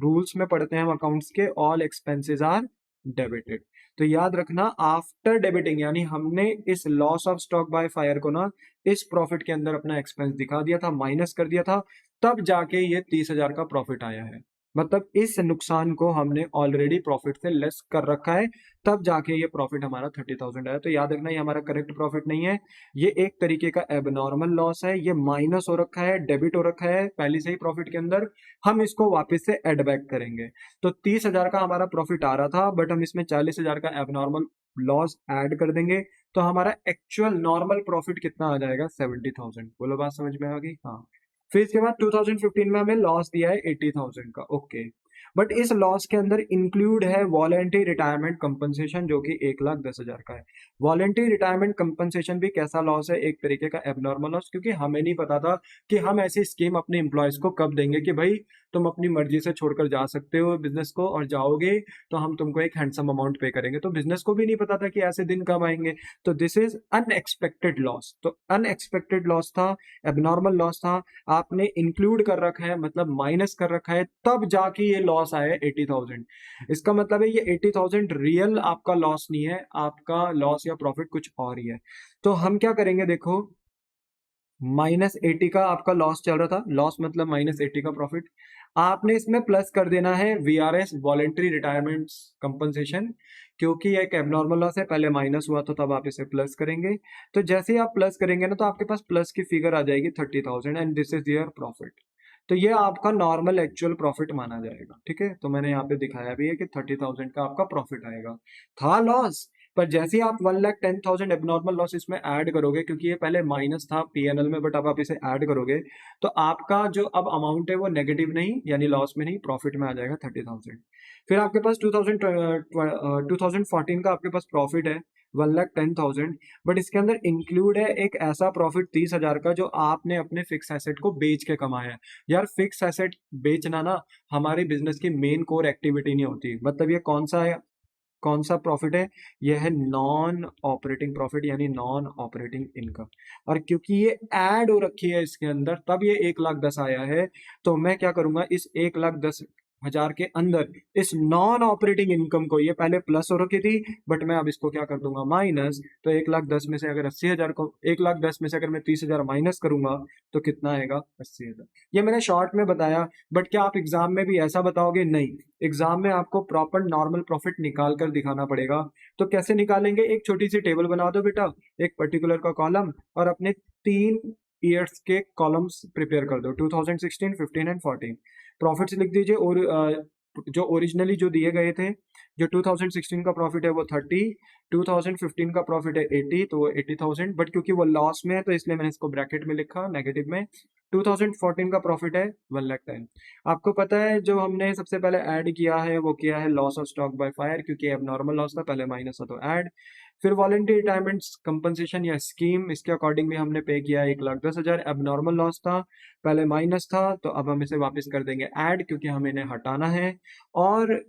रूल्स में पढ़ते हैं हम अकाउंट्स के, ऑल एक्सपेंसेस आर डेबिटेड। तो याद रखना आफ्टर डेबिटिंग, यानी हमने इस loss of stock by fire को ना इस प्रॉफिट के अंदर अपना एक्सपेंस दिखा दिया था, माइनस कर दिया था, तब जाके ये 30,000 का प्रॉफिट आया है। मतलब इस नुकसान को हमने ऑलरेडी प्रॉफिट से लेस कर रखा है, तब जाके ये प्रॉफिट हमारा 30,000 आया। तो याद रखना ये हमारा करेक्ट प्रॉफिट नहीं है, ये एक तरीके का एबनॉर्मल लॉस है, ये माइनस हो रखा है, डेबिट हो रखा है पहले से ही प्रॉफिट के अंदर, हम इसको वापस से एड बैक करेंगे। तो 30,000 का हमारा प्रॉफिट आ रहा था, बट हम इसमें 40,000 का एबनॉर्मल लॉस ऐड कर देंगे, तो हमारा एक्चुअल नॉर्मल प्रॉफिट कितना आ जाएगा? 70,000। बोलो बात समझ में आ गई? हाँ। फिर इसके बाद 2015 में हमें लॉस दिया है 80,000 का, ओके। बट इस लॉस के अंदर इंक्लूड है वॉलेंटरी रिटायरमेंट कंपनसेशन, जो कि 1,10,000 का है। वॉलेंटरी रिटायरमेंट कंपनसेशन भी कैसा लॉस है? एक तरीके का एबनॉर्मल लॉस, क्योंकि हमें नहीं पता था कि हम ऐसी स्कीम अपने एम्प्लॉयज को कब देंगे कि भाई तुम अपनी मर्जी से छोड़कर जा सकते हो बिजनेस को, और जाओगे तो हम तुमको एक हैंडसम अमाउंट पे करेंगे। तो बिजनेस को भी नहीं पता था कि ऐसे दिन कब आएंगे। तो दिस इज अनएक्सपेक्टेड लॉस। तो अनएक्सपेक्टेड लॉस था, एबनॉर्मल लॉस था, आपने इंक्लूड कर रखा है, मतलब माइनस कर रखा है, तब जाके ये लॉस आया है 80,000। इसका मतलब है ये 80,000 रियल आपका लॉस नहीं है, आपका लॉस या प्रॉफिट कुछ और ही है। तो हम क्या करेंगे, देखो -80 का आपका लॉस चल रहा था, लॉस मतलब -80 का प्रॉफिट, आपने इसमें प्लस कर देना है वीआरएस, वॉलेंट्री रिटायरमेंट कंपनसेशन, क्योंकि ये एक एबनॉर्मल लॉस है, पहले माइनस हुआ तो तब आप इसे प्लस करेंगे। तो जैसे ही आप प्लस करेंगे ना, तो आपके पास प्लस की फिगर आ जाएगी 30,000, and this is your profit. तो ये आपका नॉर्मल एक्चुअल प्रॉफिट माना जाएगा, ठीक है। तो मैंने यहाँ पे दिखाया भी है कि 30,000 का आपका प्रॉफिट आएगा। था लॉस, पर जैसे ही आप 1,10,000 एबनॉर्मल लॉस इसमें ऐड करोगे, क्योंकि ये पहले माइनस था पीएनएल में, बट अब आप इसे ऐड करोगे तो आपका जो अब अमाउंट है वो नेगेटिव नहीं, यानी लॉस में नहीं, प्रॉफिट में आ जाएगा 30,000। फिर आपके पास 2014 का आपके पास प्रॉफिट है 1,10,000, बट इसके अंदर इंक्लूड है एक ऐसा प्रॉफिट 30,000 का जो आपने अपने फिक्स एसेट को बेच के कमाया है। यार फिक्स एसेट बेचना ना हमारे बिजनेस की मेन कोर एक्टिविटी नहीं होती। मतलब ये कौन सा प्रॉफिट है? यह है नॉन ऑपरेटिंग प्रॉफिट, यानी नॉन ऑपरेटिंग इनकम। और क्योंकि ये ऐड हो रखी है इसके अंदर, तब ये 1,10,000 आया है। तो मैं क्या करूंगा, इस 1,10,000 के अंदर इस नॉन ऑपरेटिंग इनकम को, ये पहले प्लस हो रखी थी, बट मैं अब इसको क्या कर दूंगा, माइनस। तो 1,10,000 में से अगर 80,000 को, 1,10,000 में से अगर मैं 30,000 माइनस करूंगा तो कितना आएगा? 80,000। ये मैंने शॉर्ट में बताया, बट क्या आप एग्जाम में भी ऐसा बताओगे? नहीं, एग्जाम में आपको प्रॉपर नॉर्मल प्रॉफिट निकाल कर दिखाना पड़ेगा। तो कैसे निकालेंगे? एक छोटी सी टेबल बना दो बेटा, एक पर्टिकुलर का कॉलम, और अपने 3 ईयर्स के कॉलम्स प्रिपेयर कर दो, 2016, 15 एंड 14। प्रॉफिट्स लिख दीजिए, और जो ओरिजिनली जो दिए गए थे, जो 2016 का प्रॉफिट है वो 30, 2015 का प्रॉफिट है 80, तो वो 80,000, बट क्योंकि वो लॉस में है तो इसलिए मैंने इसको ब्रैकेट में लिखा नेगेटिव में। 2014 का प्रॉफिट है 1,10,000। आपको पता है जो हमने सबसे पहले ऐड किया है वो किया है loss of stock by fire, क्योंकि अब नॉर्मल लॉस था, पहले माइनस था तो ऐड। फिर वॉलंटरी रिटायरमेंट कंपनसेशन या स्कीम, इसके अकॉर्डिंग भी हमने पे किया 1,10,000, अब नॉर्मल लॉस था, पहले माइनस था, तो अब हम इसे वापस कर देंगे ऐड, क्योंकि हमें इन्हें हटाना है। और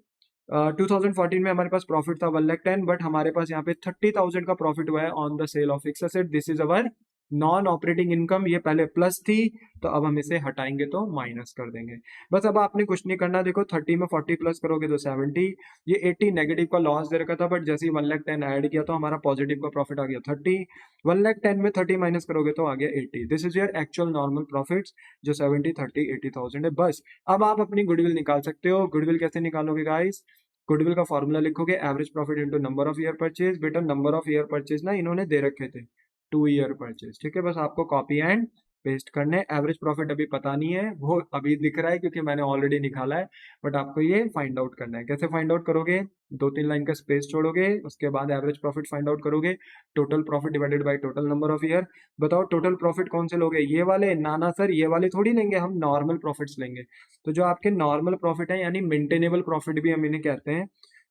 2014 में हमारे पास प्रॉफिट था 1,10,000, बट हमारे पास यहाँ पे 30,000 का प्रॉफिट हुआ है on the sale of fix asset, this is our non operating income. ये पहले प्लस थी, तो अब हम इसे हटाएंगे तो माइनस कर देंगे। बस अब आपने कुछ नहीं करना, देखो 30 में 40 प्लस करोगे तो 70, ये 80 नेगेटिव का लॉस दे रखा था, बट जैसे ही 1,10,000 ऐड किया तो हमारा पॉजिटिव का प्रॉफिट आ गया 30, 1,10,000 में 30 माइनस करोगे तो आ गया 80। This is your actual normal profits, जो 70, 30, 80,000 है। बस अब आप अपनी गुडविल निकाल सकते हो। गुडविल कैसे निकालोगे गाइस? गुडविल का फॉर्मूला लिखोगे, average profit into number of year purchase. बेटा नंबर ऑफ ईयर परचेज ना इन्होंने दे रखे थे 2 ईयर परचेज, ठीक है। बस आपको कॉपी एंड पेस्ट करने। एवरेज प्रॉफिट अभी पता नहीं है, वो अभी दिख रहा है क्योंकि मैंने ऑलरेडी निकाला है, बट आपको ये फाइंड आउट करना है। कैसे फाइंड आउट करोगे? 2-3 लाइन का स्पेस छोड़ोगे, उसके बाद एवरेज प्रॉफिट फाइंड आउट करोगे, total profit divided by total number of year. बताओ टोटल प्रॉफिट कौन से लोगे? ये वाले? ना ना सर, ये वाले थोड़ी लेंगे, हम नॉर्मल प्रॉफिट्स लेंगे। तो जो आपके नॉर्मल प्रॉफिट है, यानी मेंटेनेबल प्रॉफिट भी हम इन्हें कहते हैं,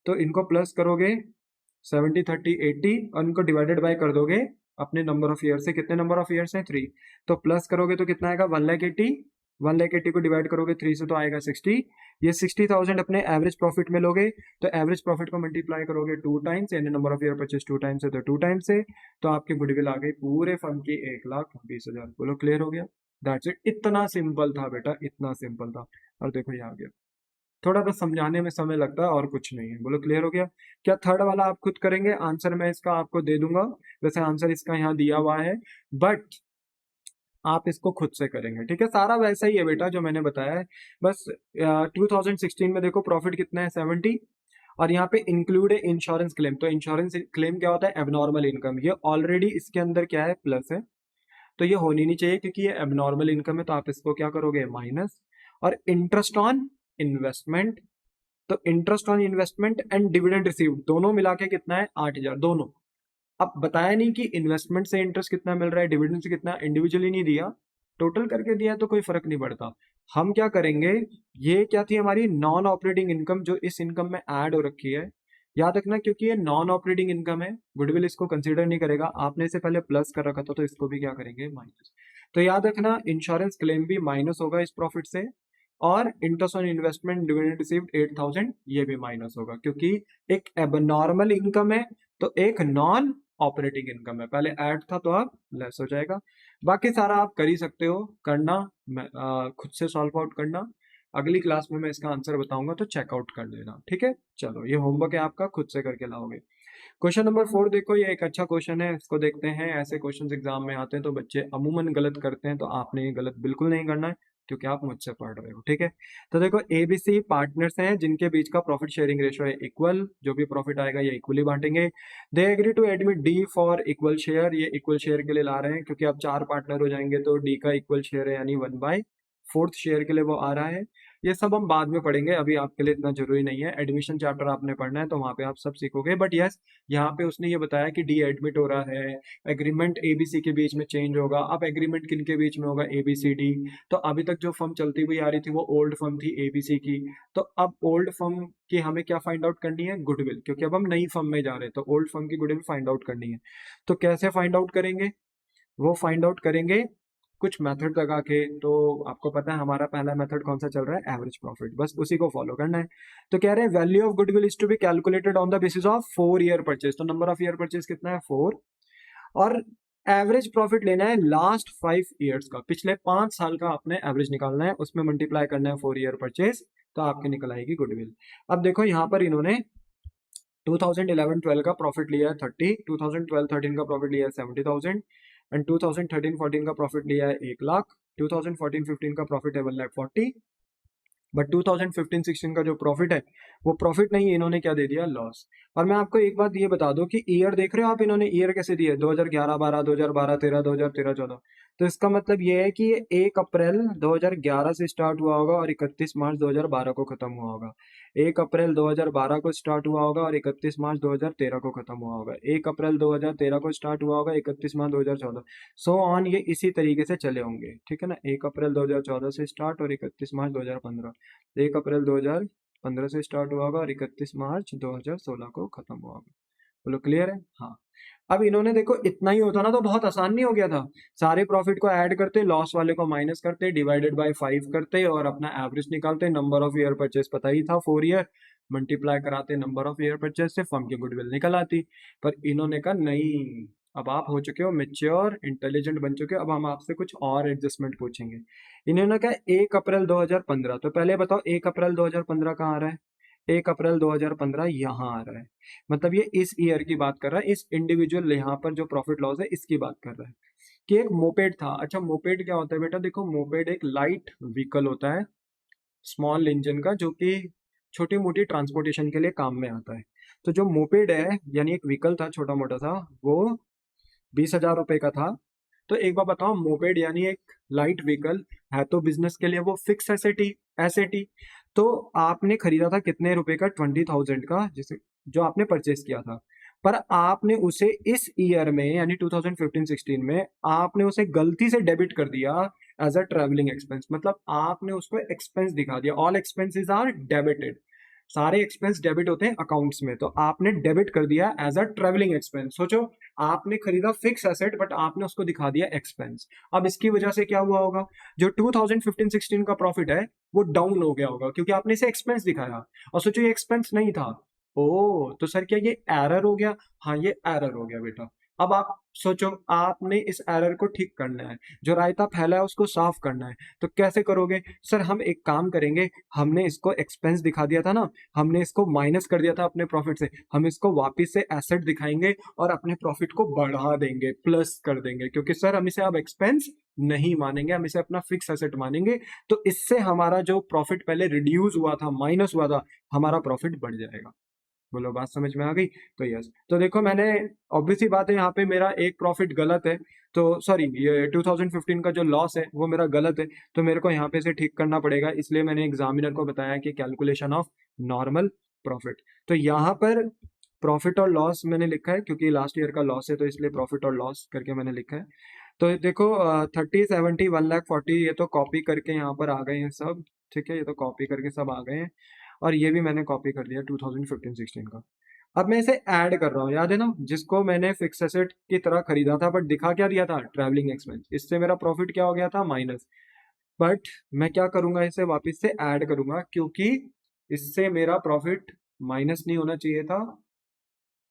तो इनको प्लस करोगे 70, 30, 80, और इनको डिवाइडेड बाय कर दोगे अपने नंबर ऑफ ईयर से। कितने नंबर ऑफ ईयर्स हैं? 3। तो प्लस करोगे तो कितना आएगा? 1,80,000। 1,80,000 को डिवाइड करोगे 3 से तो आएगा 60। ये 60,000 अपने एवरेज प्रॉफिट में लोगे, तो एवरेज प्रॉफिट को मल्टीप्लाई करोगे 2 टाइम्स, यानी number of year purchase 2 times है तो 2 टाइम्स है, तो आपकी गुडविल आ गई पूरे फर्म की 1,20,000। बोलो क्लियर हो गया? That's it. इतना सिंपल था बेटा, इतना सिंपल था। और देखो ये आ गया। थोड़ा बस समझाने में समय लगता है और कुछ नहीं है। बोलो क्लियर हो गया? क्या थर्ड वाला आप खुद करेंगे? आंसर मैं इसका आपको दे दूंगा, वैसे आंसर इसका यहाँ दिया हुआ है, बट आप इसको खुद से करेंगे, ठीक है? सारा वैसा ही है बेटा जो मैंने बताया है, बस 2016 में देखो प्रॉफिट कितना है 70, और यहाँ पे इंक्लूड है इंश्योरेंस क्लेम। तो इंश्योरेंस क्लेम क्या होता है? Abnormal income. ये ऑलरेडी इसके अंदर क्या है? प्लस है, तो ये होनी नहीं चाहिए क्योंकि ये एबनॉर्मल इनकम है, तो आप इसको क्या करोगे? माइनस। और इंटरेस्ट ऑन इन्वेस्टमेंट, तो interest on investment and dividend received दोनों मिला के कितना है? 8,000 दोनों। अब बताया नहीं कि इन्वेस्टमेंट से इंटरेस्ट कितना मिल रहा है, डिविडेंड से कितना, इंडिविजुअली नहीं दिया, टोटल करके दिया है, तो कोई फर्क नहीं पड़ता। हम क्या करेंगे, ये क्या थी हमारी नॉन ऑपरेटिंग इनकम जो इस इनकम में ऐड हो रखी है, याद रखना क्योंकि ये नॉन ऑपरेटिंग इनकम है, गुडविल इसको कंसीडर नहीं करेगा। आपने इसे पहले प्लस कर रखा था तो इसको भी क्या करेंगे? माइनस। तो याद रखना इंश्योरेंस क्लेम भी माइनस होगा इस प्रॉफिट से, और interest on investment dividend received 8,000 ये भी माइनस होगा, क्योंकि एक एबनॉर्मल इनकम है तो एक नॉन ऑपरेटिंग इनकम है, पहले ऐड था तो अब लेस हो जाएगा। बाकी सारा आप कर ही सकते हो, करना खुद से सॉल्व आउट करना, अगली क्लास में मैं इसका आंसर बताऊंगा तो चेकआउट कर लेना, ठीक है? चलो ये होमवर्क है आपका, खुद से करके लाओगे। क्वेश्चन नंबर 4 देखो, ये एक अच्छा क्वेश्चन है, इसको देखते हैं। ऐसे क्वेश्चन एग्जाम में आते हैं तो बच्चे अमूमन गलत करते हैं, तो आपने ये गलत बिल्कुल नहीं करना है क्योंकि आप मुझसे पढ़ रहे हो, ठीक है? तो देखो एबीसी पार्टनर्स हैं जिनके बीच का प्रॉफिट शेयरिंग रेशियो है इक्वल, जो भी प्रॉफिट आएगा ये इक्वली बांटेंगे। They agree to admit D for equal share, ये इक्वल शेयर के लिए ला रहे हैं क्योंकि अब 4 पार्टनर हो जाएंगे तो डी का इक्वल शेयर है, यानी 1/4 शेयर के लिए वो आ रहा है। ये सब हम बाद में पढ़ेंगे, अभी आपके लिए इतना जरूरी नहीं है। एडमिशन चैप्टर आपने पढ़ना है तो वहां पे आप सब सीखोगे, बट यस यहाँ पे उसने ये बताया कि डी एडमिट हो रहा है, एग्रीमेंट एबीसी के बीच में चेंज होगा। अब एग्रीमेंट किन के बीच में होगा? एबीसीडी। तो अभी तक जो फर्म चलती हुई आ रही थी वो ओल्ड फर्म थी एबीसी की, तो अब ओल्ड फर्म की हमें क्या फाइंड आउट करनी है? गुडविल, क्योंकि अब हम नई फर्म में जा रहे हैं तो ओल्ड फर्म की गुडविल फाइंड आउट करनी है। तो कैसे फाइंड आउट करेंगे? वो फाइंड आउट करेंगे कुछ मेथड लगा के। तो आपको पता है हमारा पहला मेथड कौन सा चल रहा है? एवरेज प्रॉफिट, बस उसी को फॉलो करना है। तो कह रहे हैं value of goodwill is to be calculated on the basis of 4 year purchase. तो नंबर ऑफ ईयर परचेज कितना है? 4। और एवरेज प्रॉफिट लेना है लास्ट 5 ईयर्स का, पिछले 5 साल का आपने एवरेज निकालना है, उसमें मल्टीप्लाई करना है 4 ईयर परचेज, तो आपके निकल आएगी गुडविल। अब देखो यहाँ पर इन्होंने 2011-12 का प्रॉफिट लिया है 30, 2012-13 का प्रॉफिट लिया है 70,000, एंड 2013-14 का प्रॉफिट लिया है 1,00,000, 2014-15 का प्रॉफिट है 1,40,000, बट 2015-16 का जो प्रॉफिट है वो प्रॉफिट नहीं, इन्होंने क्या दे दिया? लॉस। और मैं आपको एक बात ये बता दूं कि ईयर देख रहे हो आप, इन्होंने ईयर कैसे दिए? 2011-12, 2012-13, 2013-14। तो इसका मतलब ये है कि ये 1 अप्रैल 2011 से स्टार्ट हुआ होगा और 31 मार्च 2012 को खत्म हुआ होगा। 1 अप्रैल 2012 को स्टार्ट हुआ होगा और 31 मार्च 2013 को खत्म हुआ होगा। 1 अप्रैल 2013 को स्टार्ट हुआ होगा, 31 मार्च 2014, सो ऑन, ये इसी तरीके से चले होंगे, ठीक है ना? 1 अप्रैल 2014 से स्टार्ट और 31 मार्च 2015, 1 अप्रैल 2015 से स्टार्ट हुआ होगा और 31 मार्च 2016 को खत्म हुआ होगा। बोलो क्लियर है? हाँ। अब इन्होंने देखो इतना ही होता ना तो बहुत आसान नहीं हो गया था? सारे प्रॉफिट को ऐड करते, लॉस वाले को माइनस करते, डिवाइडेड बाय 5 करते और अपना एवरेज निकालते, नंबर ऑफ ईयर परचेस पता ही था 4 ईयर, मल्टीप्लाई कराते नंबर ऑफ ईयर परचेस से, फर्म की गुडविल निकल आती। पर इन्होंने कहा नहीं, अब आप हो चुके हो मेच्योर, इंटेलिजेंट बन चुके हो, अब हम आपसे कुछ और एडजस्टमेंट पूछेंगे। इन्होंने कहा 1 अप्रैल 2015, तो पहले बताओ 1 अप्रैल 2015 कहाँ आ रहा है? 1 अप्रैल 2015 यहाँ आ रहा है, मतलब ये इस ईयर की बात कर रहा है, इस इंडिविजुअल यहाँ पर जो प्रॉफिट लॉस है इसकी बात कर रहा है कि एक मोपेड था। अच्छा मोपेड क्या होता है बेटा? देखो मोपेड एक लाइट व्हीकल होता है, स्मॉल इंजन का, जो कि छोटी मोटी ट्रांसपोर्टेशन के लिए काम में आता है। तो जो मोपेड है यानी एक व्हीकल था छोटा मोटा था, वो 20,000 रुपए का था। तो एक बार बताओ, मोपेड यानी एक लाइट व्हीकल है तो बिजनेस के लिए वो फिक्स एसेट ही। तो आपने खरीदा था कितने रुपए का? 20,000 का, जिसे जो आपने परचेस किया था, पर आपने उसे इस ईयर में यानी 2015-16 में आपने उसे गलती से डेबिट कर दिया एज अ ट्रेवलिंग एक्सपेंस, मतलब आपने उसको एक्सपेंस दिखा दिया। ऑल एक्सपेंसेस आर डेबिटेड, सारे एक्सपेंस डेबिट होते हैं अकाउंट्स में, तो आपने डेबिट कर दिया एज अ ट्रेवलिंग एक्सपेंस। सोचो आपने खरीदा फिक्स एसेट बट आपने उसको दिखा दिया एक्सपेंस। अब इसकी वजह से क्या हुआ होगा? जो 2015-16 का प्रॉफिट है वो डाउन हो गया होगा क्योंकि आपने इसे एक्सपेंस दिखाया, और सोचो ये एक्सपेंस नहीं था। ओ तो सर क्या ये एरर हो गया? हाँ ये एरर हो गया बेटा। अब आप सोचो, आपने इस एरर को ठीक करना है, जो रायता फैला है उसको साफ करना है, तो कैसे करोगे? सर हम एक काम करेंगे, हमने इसको एक्सपेंस दिखा दिया था ना, हमने इसको माइनस कर दिया था अपने प्रॉफिट से, हम इसको वापस से एसेट दिखाएंगे और अपने प्रॉफिट को बढ़ा देंगे, प्लस कर देंगे, क्योंकि सर हम इसे अब एक्सपेंस नहीं मानेंगे, हम इसे अपना फिक्स एसेट मानेंगे। तो इससे हमारा जो प्रॉफिट पहले रिड्यूस हुआ था, माइनस हुआ था, हमारा प्रॉफिट बढ़ जाएगा। बोलो बात समझ में आ गई? तो यस, तो देखो मैंने, ऑब्वियसली बात है, यहाँ पे मेरा एक प्रॉफिट गलत है, तो सॉरी ये 2015 का जो लॉस है वो मेरा गलत है, तो मेरे को यहाँ पे से ठीक करना पड़ेगा, इसलिए मैंने एग्जामिनर को बताया कि कैलकुलेशन ऑफ नॉर्मल प्रॉफिट। तो यहाँ पर प्रॉफिट और लॉस मैंने लिखा है, क्योंकि लास्ट ईयर का लॉस है तो इसलिए प्रॉफिट और लॉस करके मैंने लिखा है। तो देखो 30, 70, 1,40,000 ये तो कॉपी करके यहाँ पर आ गए हैं सब, ठीक है, ये तो कॉपी करके सब आ गए हैं, और ये भी मैंने कॉपी कर दिया 2015-16 का। अब मैं इसे ऐड कर रहा हूँ, याद है ना, जिसको मैंने फिक्स एसेट की तरह खरीदा था, बट दिखा क्या दिया था? Travelling expense. इससे मेरा प्रॉफिट क्या हो गया था? माइनस। बट मैं क्या करूंगा, इसे वापस से ऐड करूंगा, क्योंकि इससे मेरा प्रॉफिट माइनस नहीं होना चाहिए था,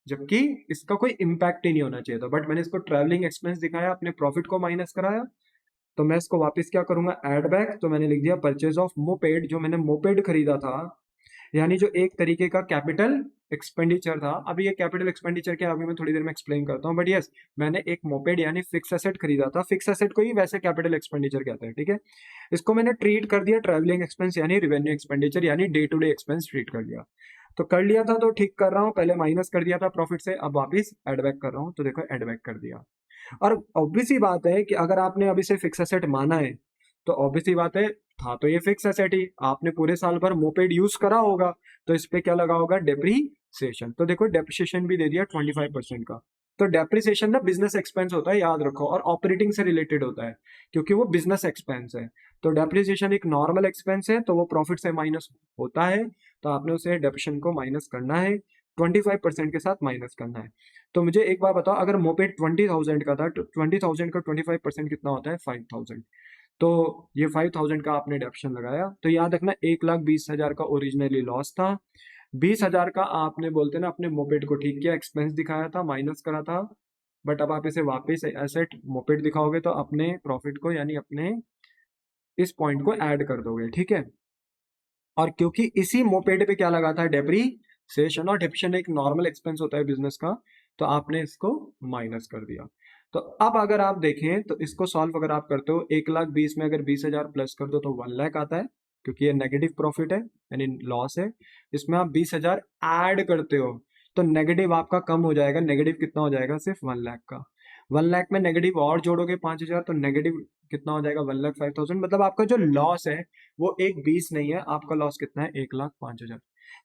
जबकि इसका कोई इम्पैक्ट ही नहीं होना चाहिए था, बट मैंने इसको ट्रैवलिंग एक्सपेंस दिखाया, अपने प्रॉफिट को माइनस कराया। तो मैं इसको वापस क्या करूंगा? Add back. तो मैंने लिख दिया परचेज ऑफ मोपेड, जो मैंने मोपेड खरीदा था, यानी जो एक तरीके का कैपिटल एक्सपेंडिचर था। अभी ये कैपिटल एक्सपेंडिचर क्या, अभी मैं थोड़ी देर में एक्सप्लेन करता हूँ, बट यस, मैंने एक मोपेड यानी फिक्स एसेट खरीदा था, फिक्स एसेट को ही वैसे कैपिटल एक्सपेंडिचर कहते हैं, ठीक है। इसको मैंने ट्रीट कर दिया ट्रैवलिंग एक्सपेंस यानी रेवेन्यू एक्सपेंडिचर यानी day to day expense treat कर दिया। तो कर लिया था तो ठीक कर रहा हूँ, पहले माइनस कर दिया था प्रॉफिट से, अब वापिस एड बैक कर रहा हूँ, तो देखो एड बैक कर दिया। और ऑब्वियस ही बात है कि अगर आपने अभी से फिक्स एसेट माना है, तो ऑब्वियस ही बात है, था तो ये फिक्स एसेट ही, आपने पूरे साल भर मोपेड यूज करा होगा, तो इस पे क्या लगा होगा? डेप्रीसिएशन। तो देखो डेप्रिसिएशन भी दे दिया 25% का। तो डेप्रिसिएशन ना बिजनेस एक्सपेंस होता है, याद रखो, और ऑपरेटिंग से रिलेटेड होता है, क्योंकि वो बिजनेस एक्सपेंस है। तो डेप्रिसिएशन एक नॉर्मल एक्सपेंस है, तो वो प्रॉफिट से माइनस होता है, तो आपने उसे डेप्रिसिएशन को माइनस करना है, 25% के साथ माइनस करना है। तो मुझे एक बार बताओ, अगर मोपेड 20,000 का था, तो 20,000 का 25% कितना होता है? 5,000। तो ये 5,000 का आपने डेप्शन लगाया, तो याद रखना 1,20,000 का ओरिजिनली लॉस था, 20,000 का आपने बोलते ना अपने मोपेड को ठीक किया, एक्सपेंस दिखाया था, माइनस करा था, बट अब आप इसे वापस एसेट मोपेड दिखाओगे तो अपने प्रॉफिट को यानी अपने इस पॉइंट को ऐड कर दोगे, ठीक है। और क्योंकि इसी मोपेड पे क्या लगा था? डेप्रीसिएशन, और डेप्रिसिएशन एक नॉर्मल एक्सपेंस होता है बिजनेस का, तो आपने इसको माइनस कर दिया। तो अब अगर आप देखें तो इसको सॉल्व अगर आप करते हो, 1,20,000 में अगर 20,000 प्लस कर दो तो 1,00,000 आता है, क्योंकि ये नेगेटिव प्रॉफिट है यानी लॉस है। इसमें आप 20,000 ऐड करते हो तो नेगेटिव आपका कम हो जाएगा, नेगेटिव कितना हो जाएगा? सिर्फ 1,00,000 का। 1,00,000 में नेगेटिव और जोड़ोगे 5,000, तो नेगेटिव कितना हो जाएगा? 1,05,000। मतलब आपका जो लॉस है वो 1,20 नहीं है, आपका लॉस कितना है? 1,05,000।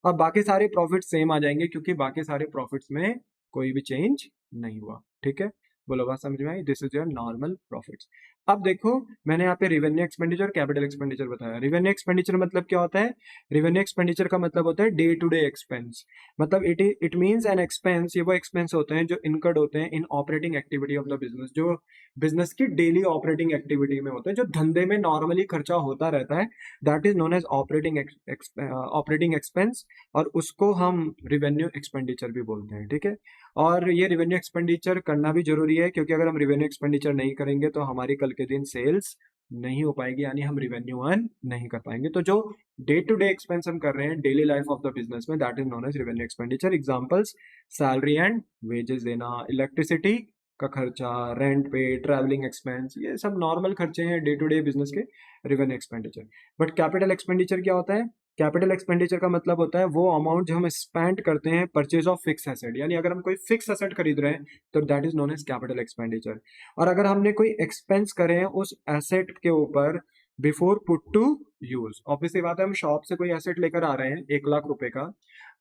अब बाकी सारे प्रॉफिट सेम आ जाएंगे, क्योंकि बाकी सारे प्रॉफिट्स में कोई भी चेंज नहीं हुआ, ठीक है। बोलो बात समझ में आई? This is your normal profits. अब देखो, मैंने यहाँ पे रेवेन्यू एक्सपेंडिचर, कैपिटल एक्सपेंडिचर बताया। रेवेन्यू एक्सपेंडिचर मतलब क्या होता है? रेवेन्यू एक्सपेंडिचर का मतलब होता है डे टू डे एक्सपेंस, मतलब इट मींस एन एक्सपेंस। ये वो एक्सपेंस होते हैं जो इनकर्ड होते हैं in operating activity of the business, जो बिजनेस की डेली ऑपरेटिंग एक्टिविटी में होते हैं, जो धंधे में नॉर्मली खर्चा होता रहता है, that is known as operating expense, और उसको हम रिवेन्यू एक्सपेंडिचर भी बोलते हैं, ठीक है। और ये रिवेन्यू एक्सपेंडिचर करना भी जरूरी है, क्योंकि अगर हम रिवेन्यू एक्सपेंडिचर नहीं करेंगे तो हमारी कल के दिन सेल्स नहीं हो पाएगी, यानी हम रिवेन्यू अर्न नहीं कर पाएंगे। तो जो डे टू डे एक्सपेंस हम कर रहे हैं daily life of the business में, that is known as revenue expenditure. Examples: salary and wages देना, इलेक्ट्रिसिटी का खर्चा, रेंट पे, ट्रैवलिंग एक्सपेंस, ये सब नॉर्मल खर्चे हैं डे टू डे बिजनेस के, revenue expenditure. But capital expenditure क्या होता है? कैपिटल एक्सपेंडिचर का मतलब होता है वो अमाउंट जो हम स्पेंड करते हैं परचेज ऑफ फिक्स एसेट, यानी अगर हम कोई फिक्स एसेट खरीद रहे हैं तो that is known as capital expenditure. और अगर हमने कोई एक्सपेंस करे हैं उस एसेट के ऊपर before put to use, obviously बात है, हम शॉप से कोई एसेट लेकर आ रहे हैं 1,00,000 रुपए का,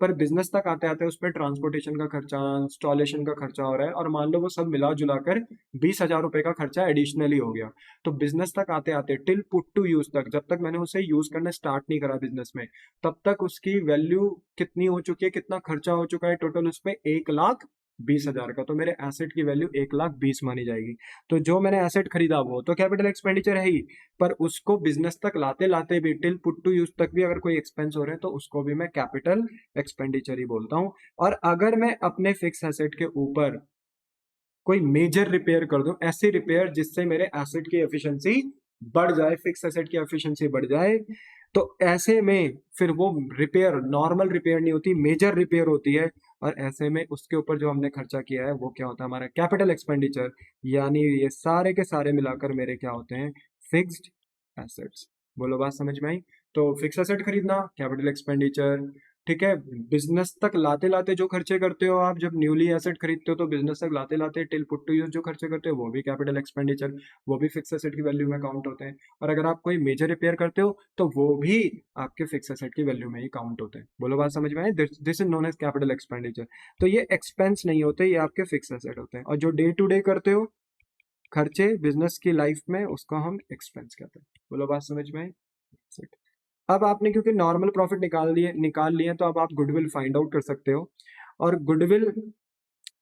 पर बिजनेस तक आते आते उस पर ट्रांसपोर्टेशन का खर्चा, इंस्टॉलेशन का खर्चा हो रहा है, और मान लो वो सब मिला जुला कर 20,000 रुपए का खर्चा एडिशनली हो गया। तो बिजनेस तक आते आते टिल पुट टू यूज तक, जब तक मैंने उसे यूज करना स्टार्ट नहीं करा बिजनेस में, तब तक उसकी वैल्यू कितनी हो चुकी है, कितना खर्चा हो चुका है टोटल उस पर? 1,20,000 का। तो मेरे एसेट की वैल्यू 1,20,000 मानी जाएगी। तो जो मैंने एसेट खरीदा वो तो कैपिटल एक्सपेंडिचर है ही, पर उसको बिजनेस तक लाते लाते भी टिल पुट टू यूज तक भी अगर कोई एक्सपेंस हो रहे हैं तो उसको भी मैं कैपिटल एक्सपेंडिचर ही बोलता हूं। और अगर मैं अपने फिक्स एसेट के ऊपर कोई मेजर रिपेयर कर दूं, ऐसी रिपेयर जिससे मेरे एसेट की एफिशिएंसी बढ़ जाए, फिक्स एसेट की एफिशिएंसी बढ़ जाए, तो ऐसे में फिर वो रिपेयर नॉर्मल रिपेयर नहीं होती, मेजर रिपेयर होती है। और ऐसे में उसके ऊपर जो हमने खर्चा किया है वो क्या होता है, हमारा कैपिटल एक्सपेंडिचर। यानी ये सारे के सारे मिलाकर मेरे क्या होते हैं, फिक्स्ड एसेट्स। बोलो बात समझ में आई? तो फिक्स एसेट खरीदना, कैपिटल एक्सपेंडिचर, ठीक है। बिजनेस तक लाते लाते जो खर्चे करते हो आप, जब न्यूली एसेट खरीदते हो तो बिजनेस तक लाते लाते टिल पुट टू यूज जो खर्चे करते हो वो भी कैपिटल एक्सपेंडिचर, वो भी फिक्स एसेट की वैल्यू में काउंट होते हैं। और अगर आप कोई मेजर रिपेयर करते हो तो वो भी आपके फिक्स एसेट की वैल्यू में ही काउंट होते हैं। बोलो बात समझ में आए? This is known as capital expenditure. तो ये एक्सपेंस नहीं होते, ये आपके फिक्स एसेट होते हैं। और जो डे टू डे करते हो खर्चे बिजनेस की लाइफ में, उसको हम एक्सपेंस कहते हैं। बोलो बात समझ में आई? अब आपने क्योंकि नॉर्मल प्रॉफिट निकाल लिए तो अब आप गुडविल फाइंड आउट कर सकते हो। और गुडविल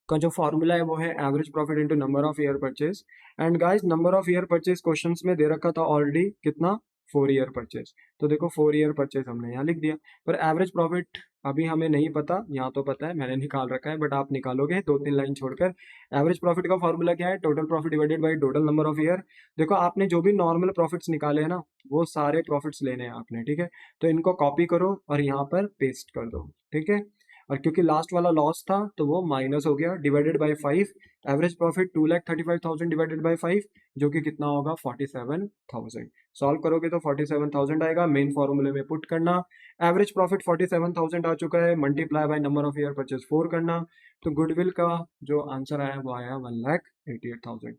का जो फॉर्मूला है वो है average profit into number of year purchase. And guys number of year purchase questions में दे रखा था ऑलरेडी, कितना, 4 ईयर परचेज। तो देखो 4 ईयर परचेज हमने यहाँ लिख दिया। पर एवरेज प्रॉफिट अभी हमें नहीं पता, यहाँ तो पता है, मैंने निकाल रखा है, बट आप निकालोगे 2-3 लाइन छोड़कर। एवरेज प्रॉफिट का फॉर्मूला क्या है, total profit divided by total number of year. देखो आपने जो भी नॉर्मल प्रॉफिट्स निकाले हैं ना, वो सारे प्रॉफिट्स लेने हैं आपने, ठीक है। तो इनको कॉपी करो और यहाँ पर पेस्ट कर दो, ठीक है। और क्योंकि लास्ट वाला लॉस था तो वो माइनस हो गया, divided by 5। Average profit 2,35,000 divided by 5, जो कि कितना होगा, 47,000। सॉल्व करोगे तो 47,000 आएगा, मेन फॉर्मूले में पुट करना। एवरेज प्रॉफिट 47,000 आ चुका है, multiply by number of year purchase 4 करना। तो गुडविल का जो आंसर आया वो आया 1,88,000।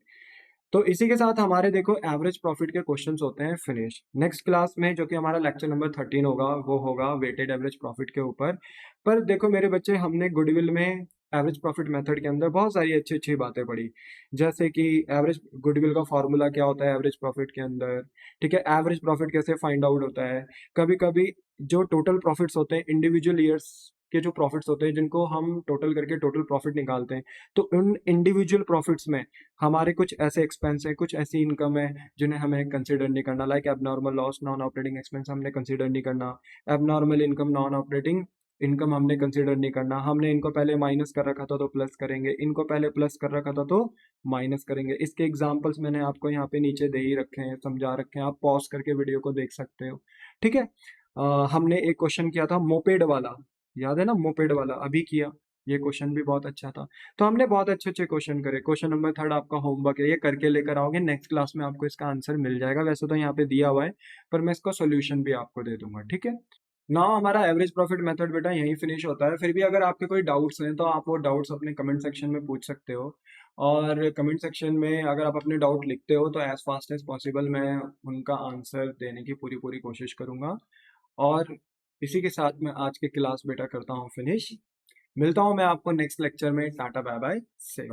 तो इसी के साथ हमारे देखो एवरेज प्रॉफिट के क्वेश्चंस होते हैं फिनिश। नेक्स्ट क्लास में जो कि हमारा लेक्चर नंबर 13 होगा, वो होगा वेटेड एवरेज प्रॉफिट के ऊपर। पर देखो मेरे बच्चे, हमने गुडविल में एवरेज प्रॉफिट मेथड के अंदर बहुत सारी अच्छी अच्छी बातें पढ़ी, जैसे कि एवरेज गुडविल का फॉर्मूला क्या होता है एवरेज प्रॉफिट के अंदर, ठीक है। एवरेज प्रॉफिट कैसे फाइंड आउट होता है, कभी कभी जो टोटल प्रॉफिट्स होते हैं इंडिविजुअल ईयर्स के जो प्रॉफिट्स होते हैं जिनको हम टोटल करके टोटल प्रॉफिट निकालते हैं, तो उन इंडिविजुअल प्रॉफिट्स में हमारे कुछ ऐसे एक्सपेंस है, कुछ ऐसी इनकम है जिन्हें हमें कंसिडर नहीं करना। Like abnormal loss, non operating expense हमने कंसिडर नहीं करना। Abnormal income, non operating income हमने कंसिडर नहीं करना। हमने इनको पहले माइनस कर रखा था तो प्लस करेंगे, इनको पहले प्लस कर रखा था तो माइनस करेंगे। इसके एग्जाम्पल्स मैंने आपको यहाँ पे नीचे दे ही रखे हैं, समझा रखे हैं, आप पॉज करके वीडियो को देख सकते हो, ठीक है। हमने एक क्वेश्चन किया था मोपेड वाला, याद है ना, मोपेड वाला अभी किया, ये क्वेश्चन भी बहुत अच्छा था। तो हमने बहुत अच्छे अच्छे क्वेश्चन करे। क्वेश्चन नंबर 3 आपका होमवर्क है, ये करके लेकर आओगे, नेक्स्ट क्लास में आपको इसका आंसर मिल जाएगा। वैसे तो यहाँ पे दिया हुआ है, पर मैं इसका सोल्यूशन भी आपको दे दूंगा, ठीक है। नाउ हमारा एवरेज प्रॉफिट मेथड बेटा यहीं फिनिश होता है। फिर भी अगर आपके कोई डाउट्स हैं तो आप वो डाउट्स अपने कमेंट सेक्शन में पूछ सकते हो। और कमेंट सेक्शन में अगर आप अपने डाउट लिखते हो तो एज फास्ट एज पॉसिबल मैं उनका आंसर देने की पूरी पूरी कोशिश करूंगा। और इसी के साथ मैं आज की क्लास बेटा करता हूँ फिनिश। मिलता हूँ मैं आपको नेक्स्ट लेक्चर में। टाटा बाय बाय, से